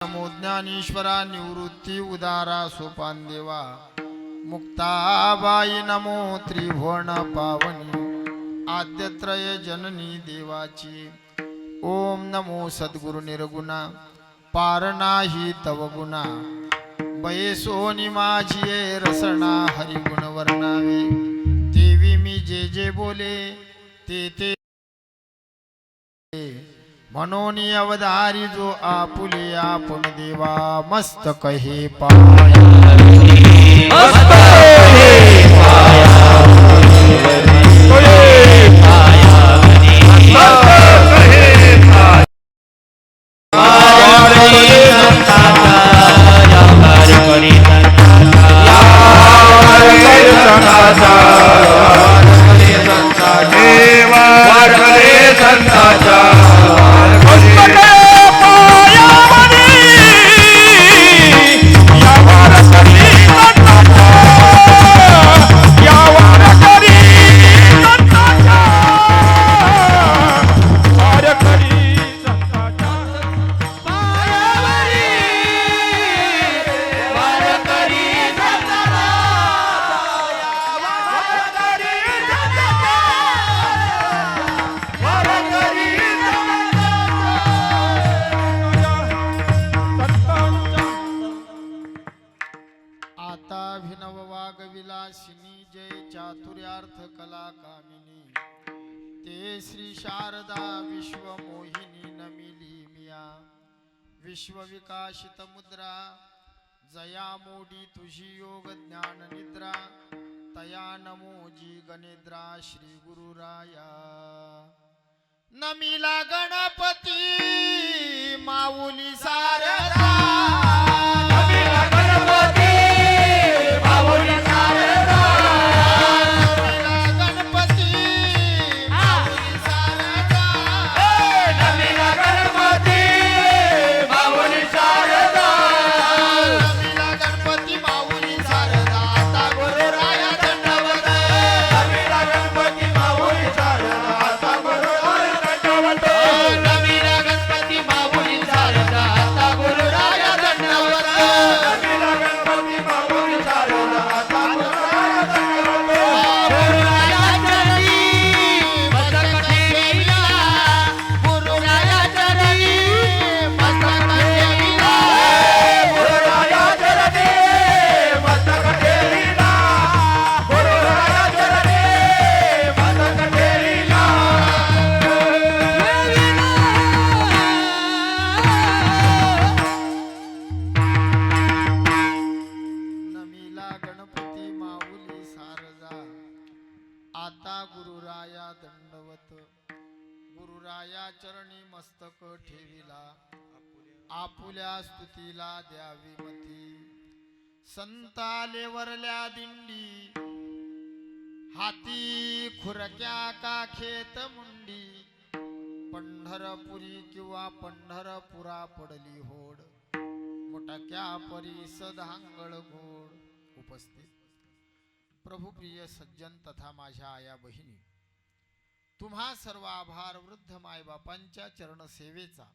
नमो ज्ञानेश्वरा निवृत्ती उदारा सोपान देवा मुक्ताबाई नमो त्रिभुवन पावनी आद्यत्रय जननी देवाची ओम नमो सद्गुरु निर्गुणा पार नाही तव गुणा बयसोनी माझी रसना हरिगुण वर्णावे देवी मी जे जे बोले ते म्हणून अवधारी जो आपुले आपण देवा मस्तक हे पाया विलासिनी जय चातुर्यार्थ कला कामिनी ते श्री शारदा विश्वमोहिनी नमिली मिया विश्वविकासित मुद्रा जया मोडी तुझी योग ज्ञान निद्रा तया नमोजी गणेद्रा श्री गुरुराया नमिला गणपती माऊली सारदा नमिला गणपती माऊली गुरुराया दंडवत गुरुराया चरणी मस्तक ठेविला आपुल्या स्तुतीला द्यावी मती संताले वरल्या दिंडी हाती खुरक्या काखेत मुंडी पंढरपुरी किंवा पंढरपुरा पडली होड मोठक्या परी सधांगळ घोड उपस्थित प्रभु प्रिय सज्जन तथा माझ्या आया बहिणी तुम्हा सर्व आभार वृद्ध मायबापांच्या चरण सेवेचा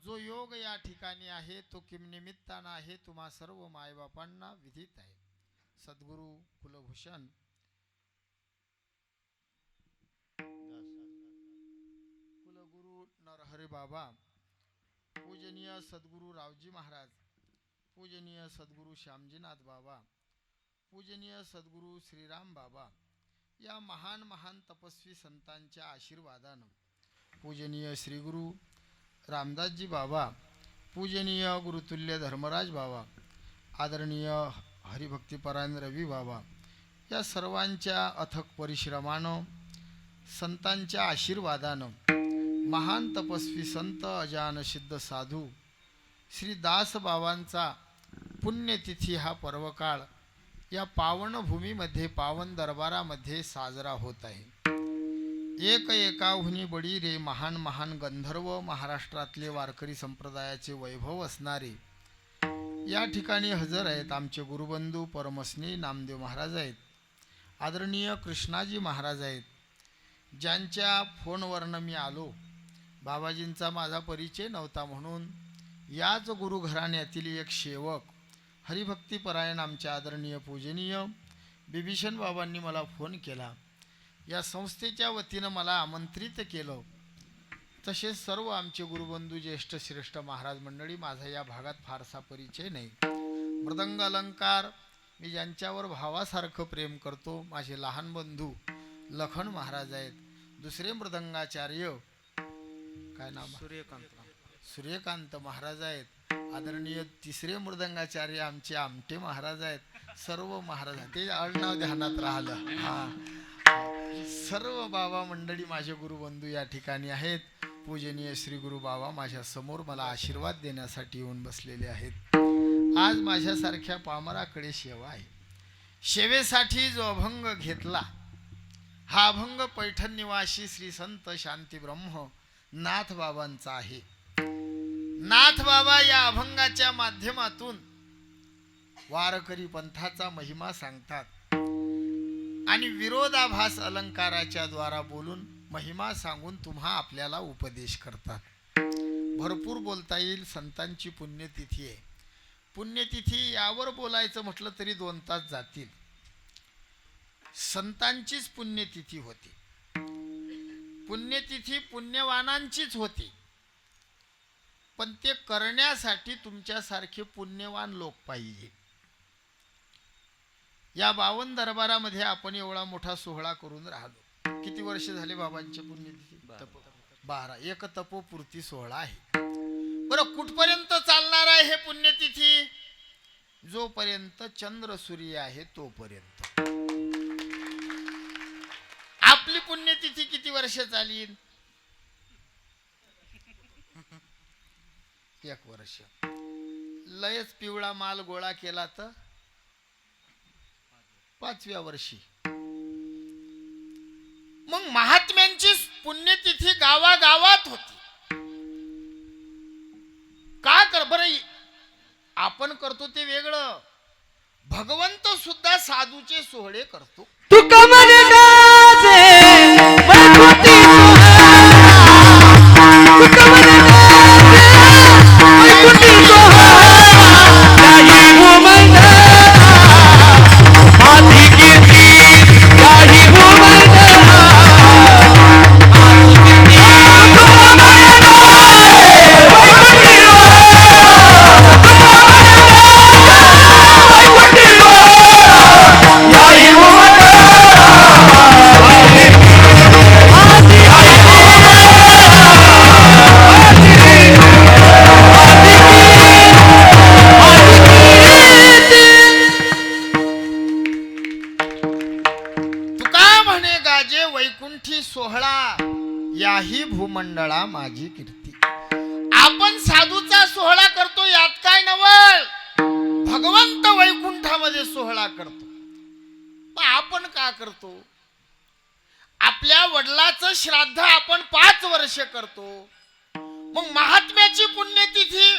जो योग या ठिकाणी आहे तो किम निमित्तानं आहे तुम्हा सर्व मायबापांना विदित आहे सद्गुरु कुलभूषण कुलगुरु नरहरी बाबा पूजनीय सद्गुरु रावजी महाराज पूजनीय सद्गुरु श्यामजीनाथ बाबा पूजनीय सद्गुरु श्रीराम बाबा या महान महान तपस्वी संतांच्या आशीर्वादानं पूजनीय श्री गुरु रामदासजी बाबा पूजनीय गुरुतुल्य धर्मराज बाबा आदरणीय हरिभक्तिपरायण रवी बाबा या सर्वांच्या अथक परिश्रमानं संतांच्या आशीर्वादानं महान तपस्वी संत अजान सिद्ध साधू श्री दास बाबांचा पुण्यतिथी हा पर्वकाळ या पावन भूमीमध्ये पावन दरबारामध्ये साजरा होत आहे एक एकाहुनी बडी रे महान महान गंधर्व महाराष्ट्रातले वारकरी संप्रदायाचे वैभव असणारे या ठिकाणी हजर आहेत आमचे गुरुबंधू परमस्नेही नामदेव महाराज आहेत आदरणीय कृष्णाजी महाराज आहेत ज्यांच्या फोनवरनं मी आलो बाबाजींचा माझा परिचय नव्हता म्हणून याच गुरु घराण्यातील एक सेवक हरिभक्तीपरायण आमचे आदरणीय पूजनीय बिभीषण बाबांनी मला फोन केला. या संस्थेच्या वतीनं मला आमंत्रित केलं. तसेच सर्व आमचे गुरुबंधू ज्येष्ठ श्रेष्ठ महाराज मंडळी. माझा या भागात फारसा परिचय नाही. मृदंग अलंकार मी ज्यांच्यावर भावासारखं प्रेम करतो माझे लहान बंधू लखन महाराज आहेत. दुसरे मृदंगाचार्य काय नाव सूर्यकांत महाराज आहेत. आदरणीय तिसरे मृदंगाचार्य आमचे आमटे महाराज आहेत. सर्व महाराज ते आडनाव ध्यानात राहिलं. सर्व बाबा मंडळी माझे गुरुबंधू या ठिकाणी आहेत. पूजनीय श्री गुरु बाबा माझ्या समोर मला आशीर्वाद देण्यासाठी येऊन बसलेले आहेत. आज माझ्यासारख्या पामराकडे सेवा आहे. सेवेसाठी जो अभंग घेतला हा अभंग पैठण निवासी श्री संत शांती ब्रह्म नाथ बाबांचा आहे. नाथ बाबा या अभंगाच्या माध्यमातून वारकरी पंथाचा महिमा सांगतात आणि विरोधाभास अलंकाराच्या द्वारा बोलून महिमा सांगून तुम्हा आपल्याला उपदेश करतात. भरपूर बोलता येईल. संतांची पुण्यतिथी आहे. पुण्यतिथी यावर बोलायचं म्हटलं तरी 2 तास जातील. संतांचीच पुण्यतिथी होती. पुण्यतिथी पुण्यवानांचीच होती. पण ते करण्यासाठी तुमच्यासारखे पुण्यवान लोक पाहिजे. या 52 दरबारामध्ये आपण एवढा मोठा सोहळा करून राहिलो. किती वर्ष झाले बाबांच्या पुण्यतिथी? 12. एक तपोपूर्ती सोहळा आहे. बरं कुठपर्यंत चालणार आहे हे पुण्यतिथी? जोपर्यंत चंद्र सूर्य आहे तोपर्यंत. आपली पुण्यतिथी किती वर्ष चालील? 1 वर्ष. लयच पिवळा माल गोळा केला तर 5व्या वर्षी. मग महात्म्यांची पुण्यतिथी गावागावात होती. का कर बरं आपण करतो ते वेगळं. भगवंत सुद्धा साधूचे सोहळे करतो. तुका म्हणे गाजे वैकुंठी तुका म्हणे गाजे वैकुंठी काही भूमंड आधी कीर्ती काही भूमंड सोहळा याही भूमंडळा माझी कीर्ती. आपण साधूचा सोहळा करतो यात काय नवल. भगवंत वैकुंठामध्ये सोहळा करतो. पण आपण का करतो? आपल्या वडिलाचं श्राद्ध आपण 5 वर्ष करतो. मग महात्म्याची पुण्यतिथी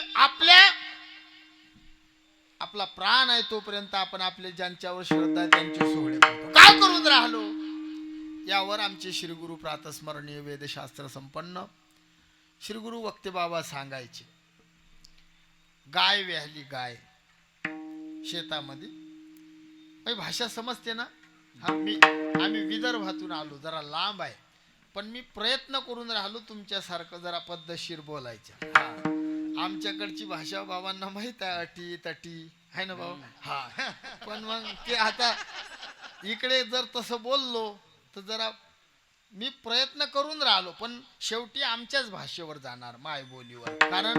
आपला प्राण आहे तोपर्यंत आपण आपले ज्यांच्यावर श्रद्धा आहे त्यांचे सोहळे करतो. काय करून राहिलो? यावर आमचे श्री गुरु प्रातस्मरणीय वेदशास्त्र संपन्न श्री गुरु वक्ते बाबा सांगायचे. गाय व्याहली गाय शेतामध्ये. भाषा समजते ना? आम्ही विदर्भातून आलो. जरा लांब आहे पण मी प्रयत्न करून राहिलो तुमच्यासारखं जरा पद्धतशीर बोलायचं. आमच्याकडची भाषा बाबांना माहित आहे. अटी तटी आहे ना भाऊ? हा. पण मग ते आता इकडे जर तसं बोललो तर जरा मी प्रयत्न करून राहिलो. पण शेवटी आमच्याच भाषेवर जाणार, मायबोलीवर. कारण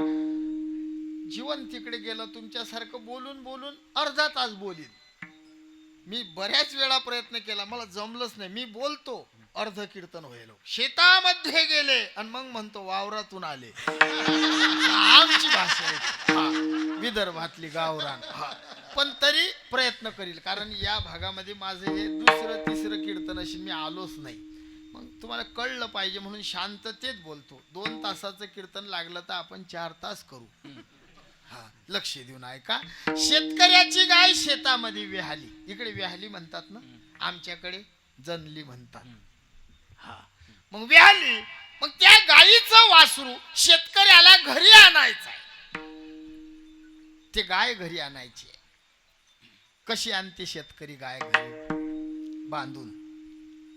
जीवन तिकडे गेलं तुमच्यासारखं बोलून बोलून अर्धा तास बोलीन. मी बऱ्याच वेळा प्रयत्न केला, मला जमलंच नाही. मी बोलतो अर्ध कीर्तन होईल. शेतामध्ये गेले आणि मग म्हणतो वावरातून आले. आमची भाषा आहे विदर्भातली गावरान. पण तरी प्रयत्न करील. कारण या भागामध्ये माझं हे 2रं 3रं कीर्तन अशी मी आलोच नाही. मग तुम्हाला कळलं पाहिजे म्हणून शांततेत बोलतो. 2 तासाचं कीर्तन लागलं तर आपण 4 तास करू. लक्ष देऊन ऐका. शेतकऱ्याची गाय शेतामध्ये व्याहली. इकडे व्याहली म्हणतात ना, आमच्याकडे जनली म्हणतात. मग व्याहली. मग त्या गायीचं वासरू शेतकऱ्याला घरी आणायचं आहे. ते गाय घरी आणायची आहे. कशी आणते शेतकरी गाय घरी? बांधून.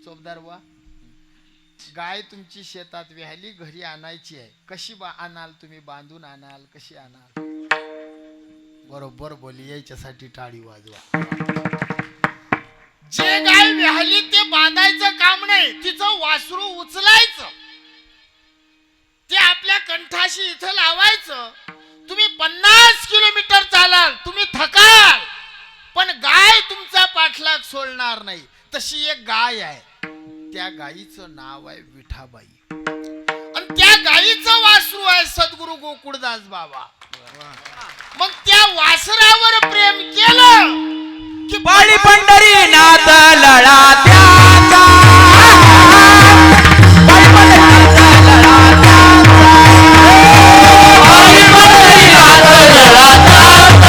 चोपदार बुवा, गाय तुमची शेतात व्याली घरी आणायची आहे, कशी आणाल तुम्ही? बांधून आणाल? कशी आणाल? बरोबर बोली, याच्यासाठी टाळी वाजवा. जे गाय व्याली ते बांधायचं काम नाही, तिचं वासरू उचलायचं, ते आपल्या कंठाशी इथं लावायचं. तुम्ही 50 किलोमीटर चालाल, तुम्ही थकाल, पण गाय तुमचा पाठलाग सोडणार नाही. तशी एक गाय आहे, त्या गायीचं नाव आहे विठाबाई, आणि त्या गायीचं वासरू आहे सद्गुरु गोकुळदास बाबा. मग त्या वासरावर प्रेम केलं की बाळी पंढरीनाथ लळा त्याचा, बाळी पंढरीनाथ लळा त्याचा, बाळी पंढरीनाथ लळा त्याचा.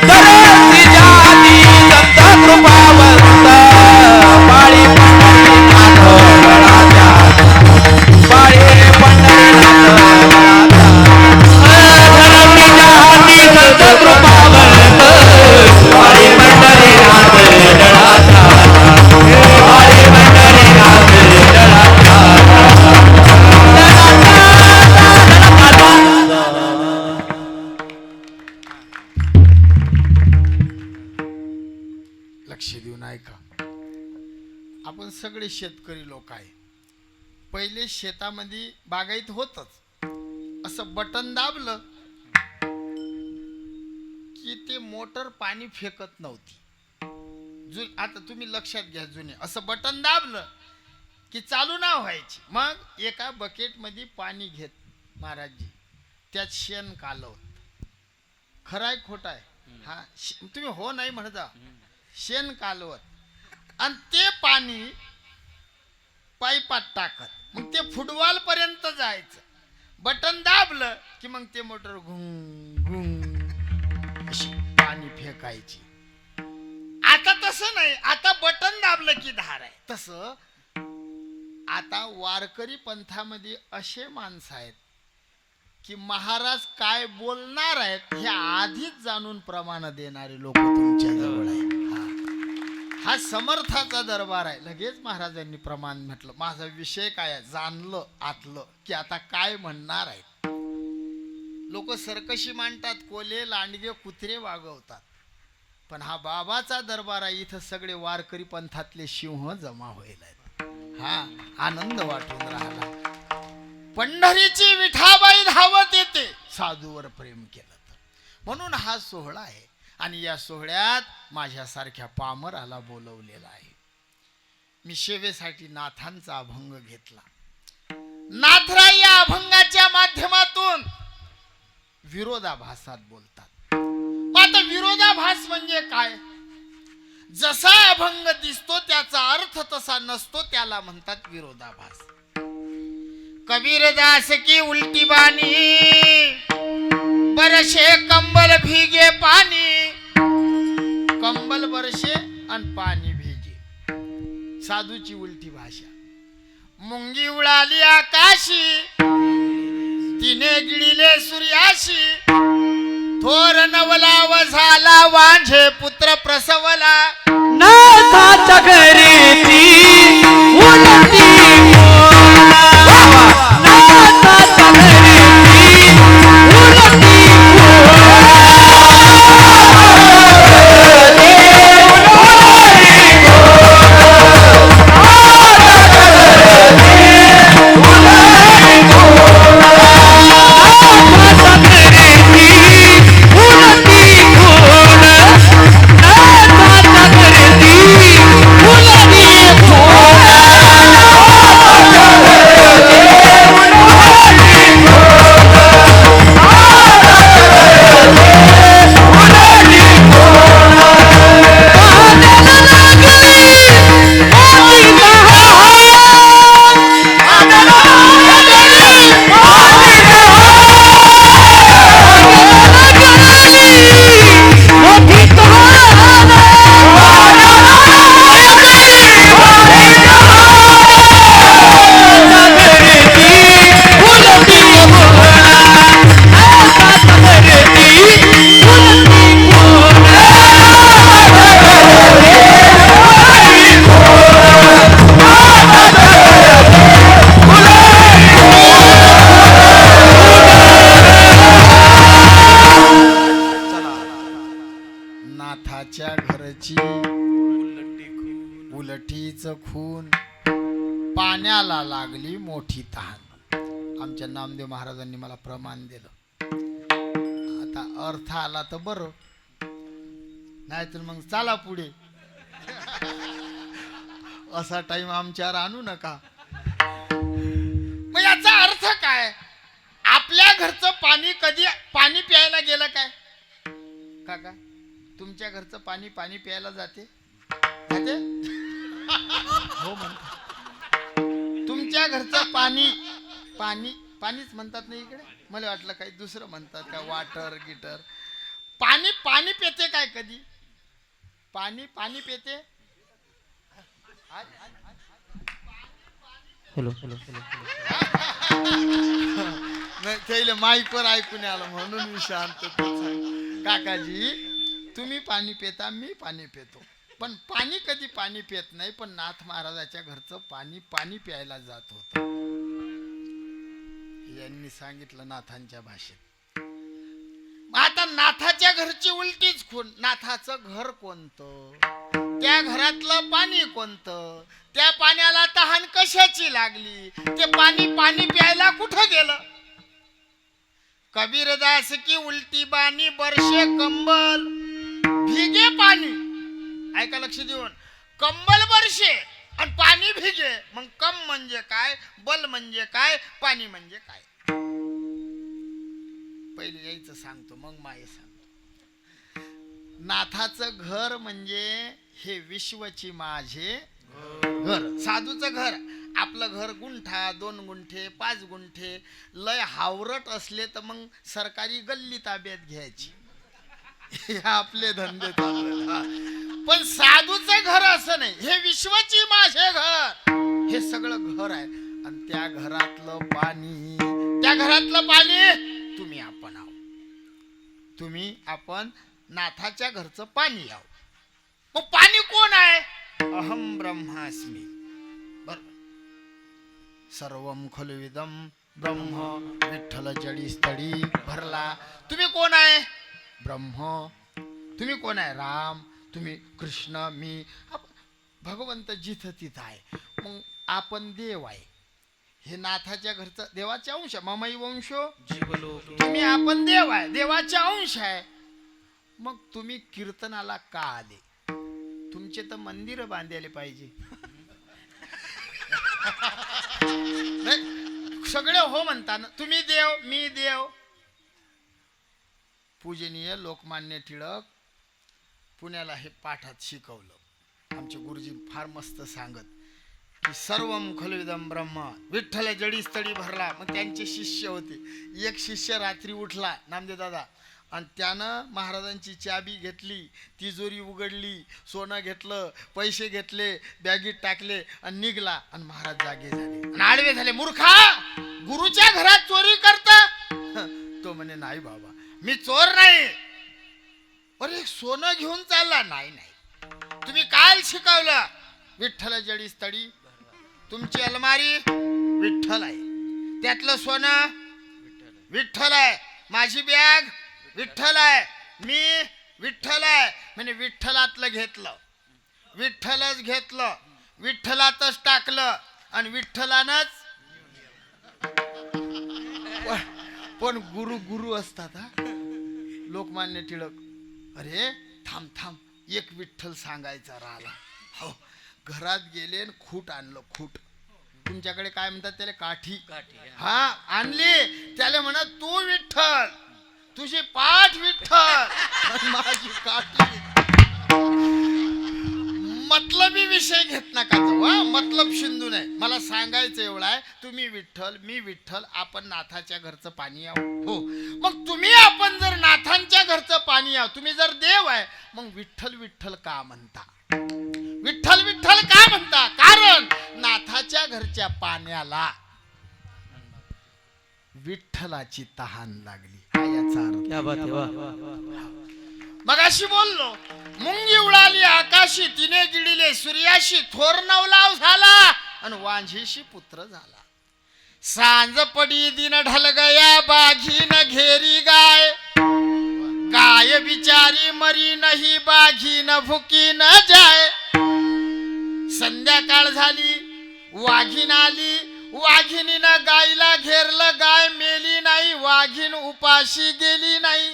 तरसी जाती संत कृपावंत, बाळी पंढरीनाथ लळा त्याचा, बाळी पंढरीनाथ लळा लक्ष देऊन ऐका. आपण सगळे शेतकरी लोक आहे. पहिले शेतामध्ये बागायत होतच, असं बटन दाबलं की ते मोटर पाणी फेकत नव्हती. आता तुम्ही लक्षात घ्या, जुने असं बटन दाबलं की चालू ना व्हायची. मग एका बकेट मध्ये पाणी घेत महाराजजी, त्यात शेण कालवत. खराय खोटाय? हा, तुम्ही हो नाही म्हणता. शेण कालवत आणि ते पाणी पाईपात टाकत, मग ते फुटबॉल पर्यंत जायचं. बटन दाबलं की मग ते मोटर घुंग घुंग अशी पाणी फेकायची. आता तसं नाही, आता बटन दाबलं की धार आहे. तसं आता वारकरी पंथामध्ये असे माणसं आहेत की महाराज काय बोलणार आहेत हे आधीच जाणून प्रमाण देणारे लोक तुमच्या जवळ आहेत. हा समर्थाचा दरबार आहे. लगेच महाराजांनी प्रमाण म्हटलं. माझा विषय काय आहे जाणलं आतलं की आता काय म्हणणार आहेत. लोक सरकशी मांडतात, कोले लांडगे कुत्रे वागवतात, पण हा बाबाचा दरबार आहे. इथं सगळे वारकरी पंथातले सिंह जमा होईल आहेत. हा आनंद वाटून राहिला. पंढरीची विठाबाई धावत येते साधूवर प्रेम केलं तर, म्हणून हा सोहळा आहे. आणि या सोहळ्यात माझ्यासारख्या पामराला बोलवलेला आहे. मी सेवेसाठी नाथांचा अभंग घेतला. नाथराय या अभंगाच्या माध्यमातून विरोधाभासात बोलतात. आता विरोधाभास म्हणजे काय? जसा अभंग दिसतो त्याचा अर्थ तसा नसतो, त्याला म्हणतात विरोधाभास. कबीरदास की उलटी बानी, बरसे कंबल भीगे पानी, कंबल बरसे आणि पाणी भेजे. साधूची उलटी भाषा. मुंगी उडाली आकाशी, तिने गिळले सूर्याशी, थोर नवला व झाला वांझे पुत्र प्रसवला. नाथाच्या घरी ती उलटी नाथाच्या घरी ती उलटी Oh पाण्याला लागली मोठी तहान. आमच्या नामदेव महाराजांनी मला प्रमाण दिलं. आता अर्थ आला तर बरं, नाहीतर मग चला पुढे. असा टाइम आमच्यावर आणू नका. मग याचा अर्थ काय? आपल्या घरचं पाणी कधी पाणी प्यायला गेलं काय काका? तुमच्या घरचं पाणी प्यायला जाते हो म्हणतात. तुमच्या घरचं पाणीच म्हणतात ना इकडे. मला वाटलं काही दुसरं म्हणतात का, वॉटर गिटर. पाणी पिते काय कधी? पाणी पिते. हॅलो त्याला माईकवर ऐकून आलं म्हणून मी शांत. काकाजी, तुम्ही पाणी पिता, मी पाणी पितो, पण पाणी कधी पित नाही. पण नाथ महाराजाच्या घरचं पाणी प्यायला जात होत. यांनी सांगितलं नाथांच्या भाषेत. आता नाथाच्या घरची उलटीच खून. नाथाचं घर कोणतं? त्या घरातलं पाणी कोणतं? त्या पाण्याला तहान कशाची लागली? ते पाणी प्यायला कुठं गेलं? कबीरदास की उलटी बानी बरशे कंबल भिगे पाणी. ऐका लक्ष देऊन. कंबल बरशे आणि पाणी भिगे. मग कम म्हणजे काय, बल म्हणजे काय, पाणी म्हणजे काय? पहिले यायचं सांगतो, मग माये सांगतो. नाथाचं घर म्हणजे हे विश्वची माझे घर. साधूचं घर, आपलं घर गुंठा, 2 गुंठे, 5 गुंठे, लय हावरट असले तर मग सरकारी गल्ली ताब्यात घ्यायची. हे आपले धंदे चालले. पण साधूचं घर असं नाही. हे विश्वची माझे घर, हे सगळं घर आहे. आणि त्या घरातलं पाणी तुम्ही आपण आहो. तुम्ही आपण नाथाच्या घरचं पाणी आहो. मग पाणी कोण आहे? अहम ब्रह्मास्मी. बरोबर. सर्वम खलुविदम ब्रह्म विठ्ठल जडी स्थळी भरला. तुम्ही कोण आहे? ब्रह्म. तुम्ही कोण आहे? राम. तुम्ही कृष्ण. मी भगवंत जिथं तिथं आहे. मग आपण देव आहे. हे नाथाच्या घरचं देवाचे अंश. ममई वंशो जीवलोक. तुम्ही आपण देव आहे, देवाचे अंश आहे. मग तुम्ही कीर्तनाला का आले? तुमचे तर मंदिर बांधायला पाहिजे. सगळे हो म्हणता ना. तुम्ही देव, मी देव. पूजनीय लोकमान्य टिळक पुण्याला हे पाठात शिकवलं. आमचे गुरुजी फार मस्त सांगत की सर्वम खलुविदम ब्रह्म विठ्ठल जडी स्थळी भरला. मग त्यांचे शिष्य होते. एक शिष्य रात्री उठला, नामदेव दादा, आणि त्यानं महाराजांची चाबी घेतली, तिजोरी उघडली, सोनं घेतलं, पैसे घेतले, बॅगीत टाकले आणि निघला. आणि महाराज जागे झाले आणि आडवे झाले. मूर्खा, गुरुच्या घरात चोरी करता? तो म्हणे नाही बाबा, मी चोर नाही. अरे सोनं घेऊन चालला? नाही. तुम्ही काल शिकवलं विठ्ठल जडी स्थळी. तुमची अलमारी विठ्ठल आहे, त्यातलं सोनं विठ्ठल आहे, माझी बॅग विठ्ठल आहे, मी विठ्ठल आहे. म्हणजे विठ्ठलातलं घेतलं, विठ्ठलच घेतलं, विठ्ठलातच टाकलं आणि विठ्ठलानच. पण गुरु असतात हा. लोकमान्य टिळक, अरे थांब, एक विठ्ठल सांगायचा राहिला. हो, घरात गेले आणि खूट आणलं. खूट तुमच्याकडे काय म्हणतात त्याला? काठी. हा, आणली. त्याला म्हणत तू विठ्ठल, तुझी पाठ विठ्ठल, माझी काठी. मतलबी विषय घेत नका जाऊ. मतलब शिंदू नाही. मला सांगायचं एवढं आहे, तुम्ही विठ्ठल, मी विठ्ठल, आपण नाथाच्या घरचं पाणी आहो. हो, मग तुम्ही आपण जर नाथांच्या घरचं पाणी आहो, तुम्ही जर देव आहे, मग विठ्ठल का म्हणता? विठ्ठल का म्हणता? कारण नाथाच्या घरच्या पाण्याला विठ्ठलाची तहान लागली. याचा अर्थ मगाशी बोललो, मुंगी उडाली आकाशी, तिने गिळिले सूर्याशी, थोर नवलाव झाला आणि वांझीशी पुत्र झाला. सांज पडी दिन ढल गया, बाघी न घेरी गाय. गाय बिचारी मरी नाही, बाघी न भुकी न जाय. संध्याकाळ झाली, वाघीण आली, वाघिणीनं गायला घेरलं, गाय मेली नाही, वाघीण उपाशी गेली नाही.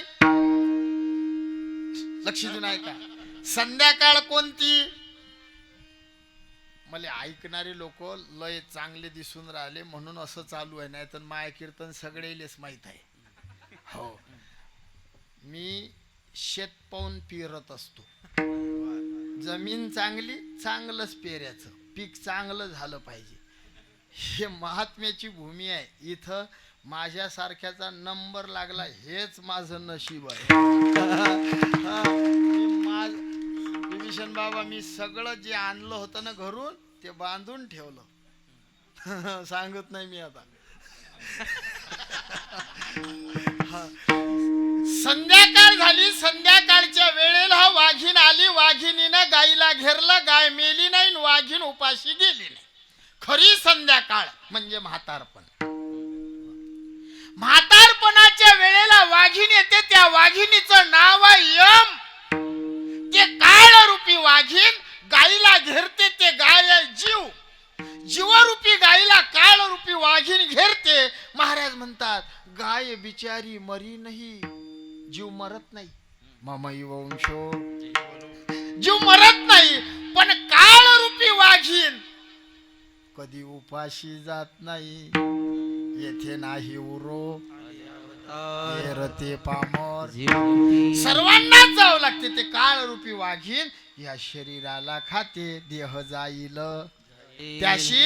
लक्ष देऊन ऐका. संध्याकाळ कोणती? मला ऐकणारे लोक लय चांगले दिसून राहिले म्हणून असं चालू आहे, नाही तर माय कीर्तन सगळेलेच माहित आहे. हो, मी शेत पाहून पेरत असतो. जमीन चांगली, चांगलंच पेऱ्याचं पीक चांगलं झालं पाहिजे. हे महात्म्याची भूमी आहे. इथं माझ्यासारख्याचा नंबर लागला हेच माझं नशीब आहे. विभीषण बाबा, मी सगळं जे आणलं होतं ना घरून ते बांधून ठेवलं. सांगत नाही मी आता. संध्याकाळ झाली. संध्याकाळच्या वेळेला वाघीण आली, वाघिणीनं गायीला घेरलं, गाय मेली नाही, वाघीण उपाशी गेली नाही. खरी संध्याकाळ म्हणजे म्हातारपण. म्हातारपणाच्या वेळेला वाघीण येते. त्या वाघिणीचं नाव आहे यम. ते काळ रूपी वाघीण गायीला घेरते. ते गाय आहे जीव. जीवरूपी गायीला काळ रूपी वाघीण घेरते. महाराज म्हणतात गाय बिचारी मरी नाही, जीव मरत नाही. ममई वंशो, जीव मरत नाही, पण काळ रूपी वाघीण कधी उपाशी जात नाही. येथे नाही उरो रते पामर, सर्वांनाच जावं लागते. ते काळ रूपी वाघीण या शरीराला खाते. देह जाईल त्याशी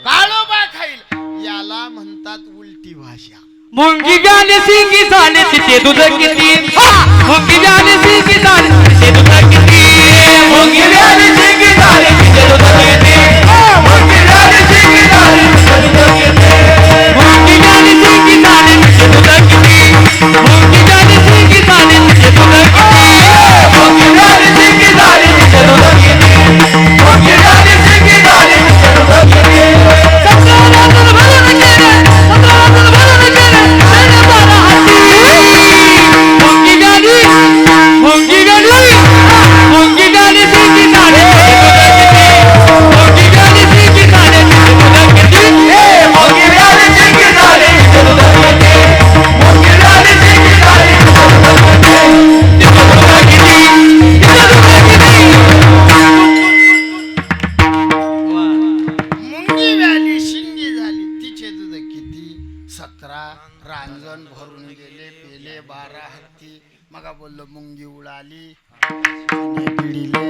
काळोबा खाईल. याला म्हणतात उलटी भाषा. मुंगी जाने सिंगी जाने तिचे दूध किती, मुंगी जाने सिंगी जाने तिचे दूध किती, मुंगी जाने सिंगी जाने तिचे दूध किती, मुंगी जाने सिंगी जाने तिचे दूध किती, मुंगी जाने सिंगी जाने तिचे दूध किती, मुंगी जाने सिंगी जाने तिचे दूध किती, मुंगी जाने सिंगी जाने तिचे दूध किती, मुंगी जाने सिंगी जाने तिचे दूध किती. रांजण भरून गेले, पेले 12 हत्ती. मगा बोललो मुंगी उडाली पिढीले.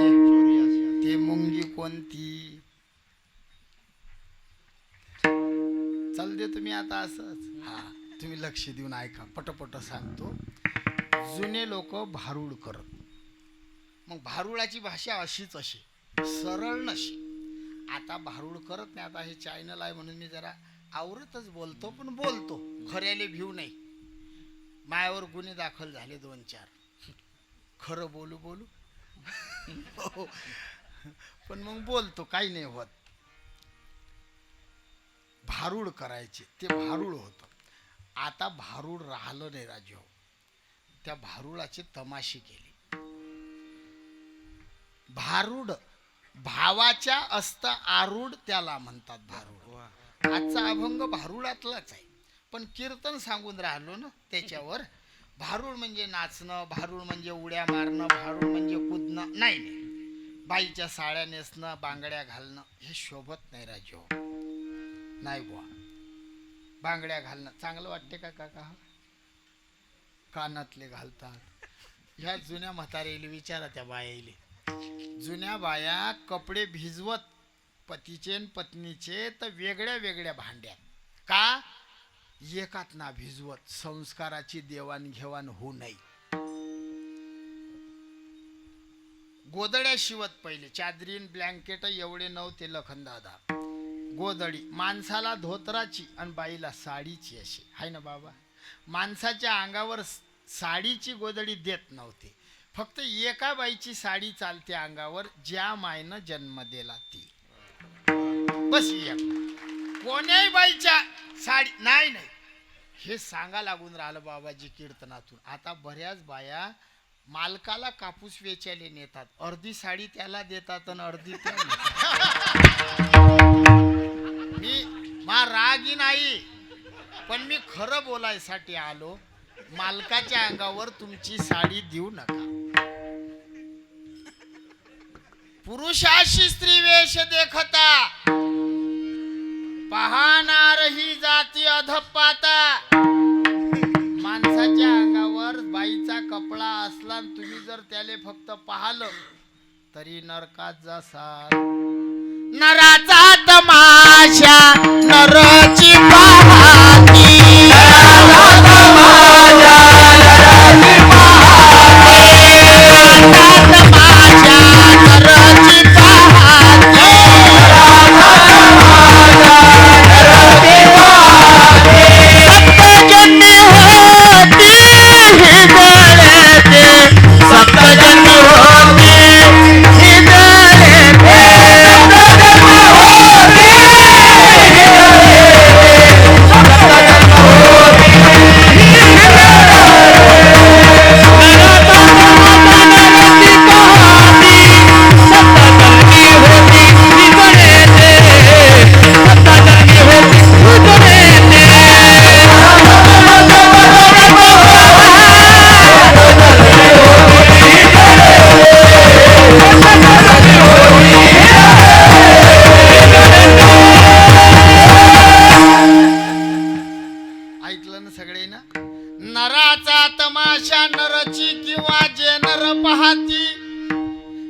ते मुंगी कोणती? चाल दे तुम्ही आता असंच. हा, तुम्ही लक्ष देऊन ऐका, पटपट सांगतो. जुने लोक भारूड करत. मग भारुडाची भाषा अशीच अशी, सरळ नशी. आता भारूड करत नाही. आता हे चॅनल आहे म्हणून मी जरा आवरतच बोलतो, पण बोलतो खऱ्याले भिऊ नाही. मायावर गुन्हे दाखल झाले 2-4. खरं बोलू बोलू पण मग बोलतो, काही नाही होत. भारूड करायचे, ते भारूड होतं. आता भारूड राहिलं नाही राजू. त्या भारुडाचे तमाशे केले. भारूड भावाच्या असत आरूढ, त्याला म्हणतात भारूड. आजचा अभंग भारुडातलाच आहे, पण कीर्तन सांगून राहिलो ना त्याच्यावर. भारूड म्हणजे नाचणं, भारूड म्हणजे उड्या मारणं, भारूड म्हणजे कुदणं नाही. बाईच्या साड्या नेसणं, बांगड्या घालणं हे शोभत नाही राजू. नाही बुवा, बांगड्या घालणं चांगलं वाटते का काका? कानातले घालतात. ह्या जुन्या म्हातारेले विचारा, त्या बायाले. जुन्या बाया कपडे भिजवत पतीचे न पत्नीचे तर वेगळ्या वेगळ्या भांड्यात. का? एकात ना भिजवत, संस्काराची देवाणघेवाण होऊ नये. गोदड्या शिवत पहिले. चादरीन ब्लँकेट एवढे नव्हते लखनदादा. गोदडी माणसाला धोतराची आणि बाईला साडीची अशी आहे ना बाबा. माणसाच्या अंगावर साडीची गोदडी देत नव्हते. फक्त एका बाईची साडी चालते अंगावर, ज्या मायनं जन्म दिला ती. बस एक. कोण्याही बाईच्या साडी नाही. हे सांगा लागून राहिलं बाबाजी कीर्तनातून. आता बऱ्याच बाया मालकाला कापूस वेचायला नेतात, अर्धी साडी त्याला देतात आणि अर्धी त्या मी मा रागी नाही, पण मी खरं बोलायसाठी आलो. मालकाच्या अंगावर तुमची साडी देऊ नका. पुरुषाशी स्त्री वेश देखता, पाहणार ही जाती अधपाता. माणसाच्या अंगावर बाईचा कपडा असला आणि तुम्ही जर त्याले फक्त पाहलं तरी नरकात जासाल. नराचा तमाशा नरची पाहती. नराचा तमाशा नरची किंवा जे नर पाहती.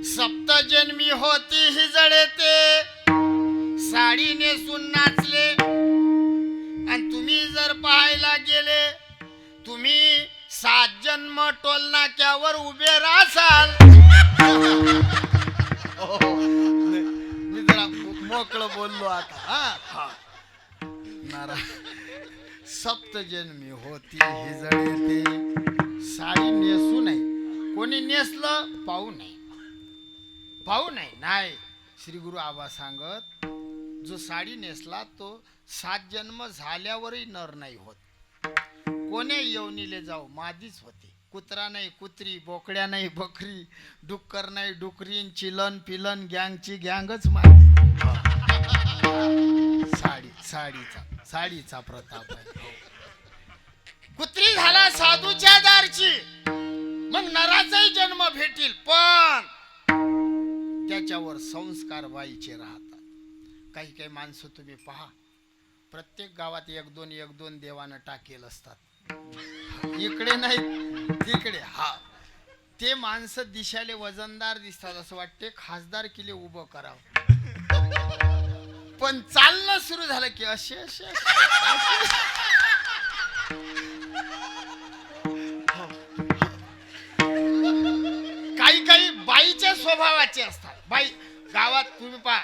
सप्तजन्मी होती ही जडे ते, साडी नेसून नाचले. आणि तुम्ही जर पाहायला गेले, तुम्ही 7 जन्म टोल नाक्यावर उभे राहाल. मी जरा मोकळं बोललो आता. हा नरा सप्तजन्मी होती ही जडे ते, साडी नेसू नाही. कोणी नेसलं पाहू नाही, पाहू नाही. नाही, श्री गुरु आबा सांगत, जो साडी नेसला तो 7 जन्म झाल्यावरही नर नाही होत. कोण्या येवनीले जाऊ मादीच होते. कुत्रा नाही कुत्री, बोकड्या नाही बकरी, डुक्कर नाही डुकरीन, चिलन पिलन गँगची गँगच मारी. साडीचा प्रताप आहे. कुत्री झाला साधूच्या दारची, मग नराचाही जन्म भेटील, पण त्याच्यावर संस्कार बाईचे राहतात. काही काही माणसं तुम्ही पहा, प्रत्येक गावात 1-2 देवानं टाकेल असतात. इकडे नाही तिकडे. हा ते माणसं दिशाले वजनदार दिसतात, असं वाटते खासदार किले उभं करावं. पण चालणं सुरू झालं की असे असे काही बाईच्या स्वभावाचे असतात. बाई गावात तुम्ही पहा,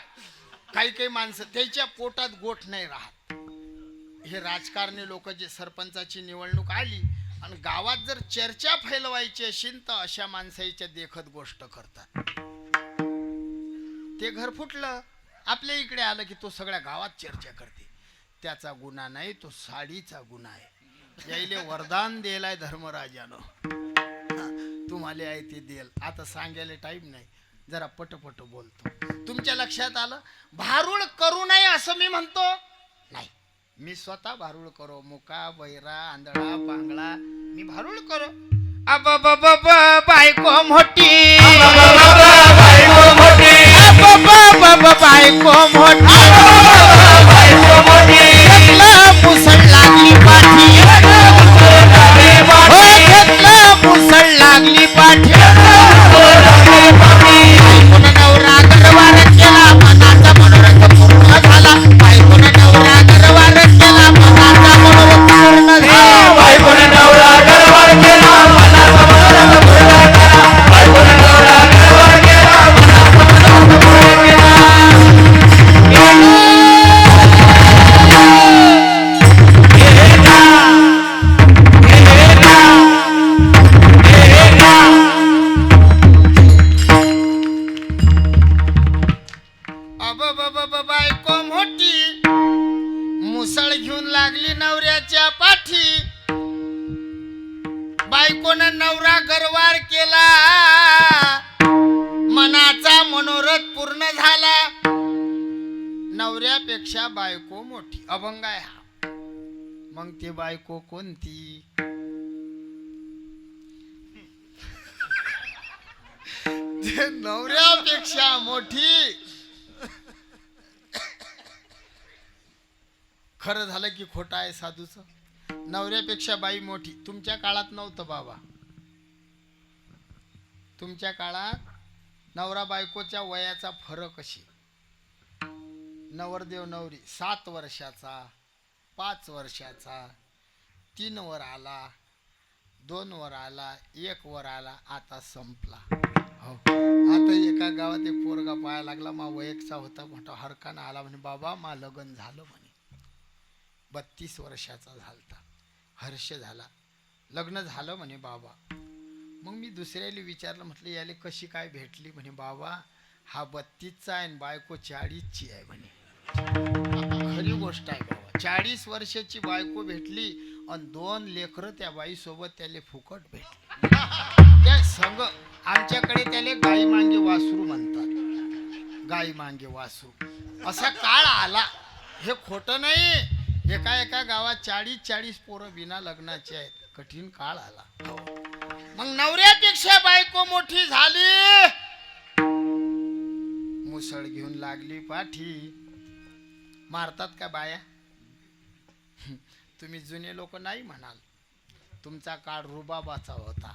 काही माणसं त्याच्या पोटात गोठ नाही राहत. हे राजकारणी लोक जे सरपंचाची निवडणूक आली आणि गावात जर चर्चा फैलवायची असेल तर अशा माणसाच्या देखत गोष्ट करतात. ते घर फुटलं, आपल्या इकडे आलं की तो सगळ्या गावात चर्चा करते. त्याचा गुन्हा नाही, तो साडीचा गुन्हा आहे. यायले वरदान दिलाय धर्मराजानं, तुम्हाला आहे ते देल. आता सांगायला टाइम नाही, जरा पटपट बोलतो. तुमच्या लक्षात आलं? भारूळ करू नये असं मी म्हणतो नाही. मी स्वतः भारूळ करो, मुका बैरा आंधळा पांगळा मी भारूळ करो. अब बायको मोठी, बायको मोठी, बायको मोठी, मुसळ लागली पाठी, मुसळ लागली पाठी. बायकोन नवरा गरवार केला, मनाचा मनोरथ पूर्ण झाला. बायकोन नवरा गरवार केला, मनाचा मनोरथ पूर्ण झाला. बायकोन नवरा गरवार केला, मनाचा मनोरथ पूर्ण झाला. बायकोन नवरा गरवार केला, मनाचा मनोरथ पूर्ण केला. बायको मोठी मुसळ घेऊन लागली नवऱ्याच्या पाठी. बायकोनं नवरा गरवार केला, मनाचा मनोरथ पूर्ण झाला. नवऱ्यापेक्षा बायको मोठी अभंग आहे हा. मग ते बायको कोणती? ते नवऱ्यापेक्षा मोठी. खरं झालं की खोटं आहे साधूचं? नवऱ्यापेक्षा बाई मोठी तुमच्या काळात नव्हतं बाबा. तुमच्या काळात नवरा बायकोच्या वयाचा फरक अशी. नवरदेव नवरी 7 वर्षाचा, 5 वर्षाचा, 3 वर आला, 2 वर आला, 1 वर आला, आता संपला. हो, आता एका गावात एक पोरगा पाहायला लागला. मा वयकचा होता, मोठा हरकानं आला. म्हणे बाबा मा लग्न झालं म्हणे. 32 वर्षाचा झालता. हर्ष झाला, लग्न झालं म्हणे बाबा. मग मी दुसऱ्याला विचारलं, म्हटलं याले कशी काय भेटली? म्हणे बाबा हा 32चा आहे आणि बायको 40ची आहे म्हणे. खरी गोष्ट आहे बाबा. 40 वर्षाची बायको भेटली आणि 2 लेकरं त्या बाई सोबत त्याले फुकट भेटली. त्या संग आमच्याकडे त्याले गाई मांगे वासरू म्हणतात. गाई मांगे वासरू असा काळ आला. हे खोटं नाही. एका गावात 40 पोरं बिना लग्नाचे आहेत. कठीण काळ आला. मग नवऱ्यापेक्षा बायको मोठी झाली. मुसळ घेऊन लागली पाठी. मारतात का बाया? तुम्ही जुने लोक नाही म्हणाल. तुमचा काळ रुबाबाचा होता,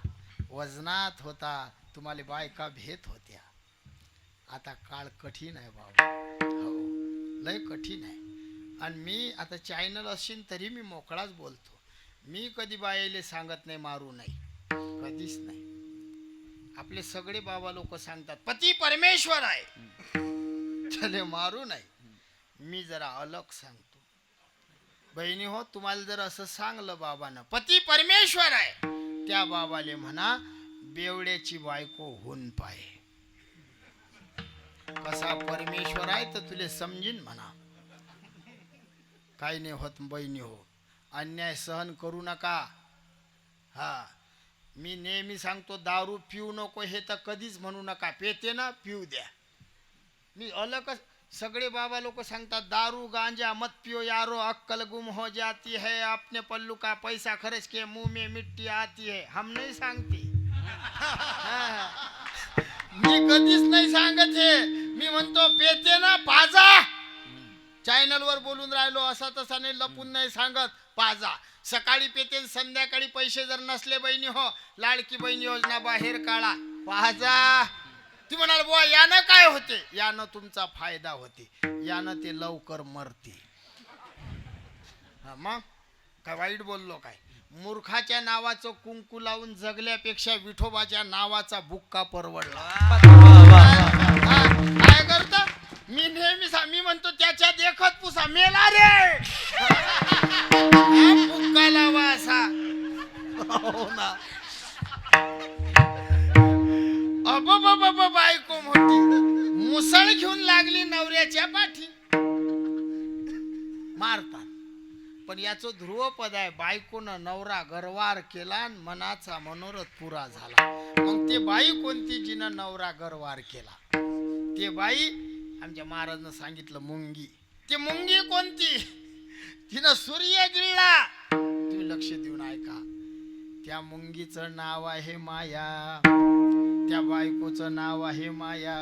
वजनात होता, तुम्हाला बायका भेट होत्या. आता काळ कठीण आहे बाबा. हो, लय कठीण आहे. आणि मी आता चॅनल असेल तरी मी मोकळाच बोलतो. मी कधी बायाले सांगत नाही मारू नाही, कधीच नाही. आपले सगळे बाबा लोक सांगतात पती परमेश्वर आहे, चले मारू नाही. मी जरा अलग सांगतो. बहिणी हो, तुम्हाला जर असं सांगलं बाबानं पती परमेश्वर आहे, त्या बाबाले म्हणा बेवड्याची बायको होऊन पाहे. कसा परमेश्वर आहे तर तुले समजीन म्हणा. काही नाही होत बहिणी हो. अन्याय सहन करू नका. हा, मी नेहमी सांगतो दारू पिऊ नको हे तर कधीच म्हणू नका. पेते ना पिऊ द्या. मी अलगच. सगळे बाबा लोक सांगतात दारू गांजा मत पियो यारो, अक्कल गुम हो जाती है, अपने पल्लू का पैसा खर्च के मुंह में मिट्टी आती है. हम नहीं सांगते. मी कधीच नाही सांगत हे. मी म्हणतो पेते ना पाजा. चॅनल वर बोलून राहिलो असा तसा नाही, लपून नाही सांगत. पाजा. सकाळी पेते संध्याकाळी पैसे जर नसले बहिणी हो, लाडकी बहीण योजना बाहेर काढा, पाजा. ती म्हणाल बुवा यानं काय होते? यानं तुमचा फायदा होते, यानं ते लवकर मरते. मग काय वाईट बोललो काय? मूर्खाच्या नावाचं कुंकू लावून जगल्यापेक्षा विठोबाच्या नावाचा बुक्का परवडला. काय करता? मी नेहमी मी म्हणतो त्याच्या देखत पुसा मेला रे. बुक्का लावा असा. हो ना. बायको मोठी मुसळ घेऊन लागली नवऱ्याच्या पाठी. मारतात. पण याचं ध्रुवपद आहे, बायकोनं नवरा गरवार केला आणि मनाचा मनोरथ पुरा झाला. मग ते बाई कोणती जिनं नवरा गरवार केला? ते बाई आमच्या महाराजनं सांगितलं मुंगी. ते मुंगी कोणती? तिनं सूर्य गिळला. तुम्ही लक्ष देऊन ऐका. त्या मुंगीचं नाव आहे माया, त्या बायकोचं नाव आहे माया.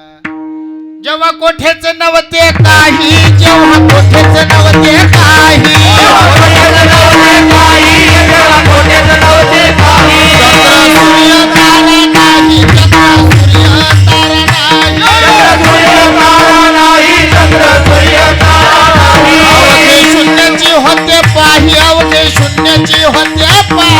जेव्हा कोठेच नव्हते काही, जेव्हा कोठेच नव्हते काही, शून्याची होते पाही, अवघे शून्याची होते पाही.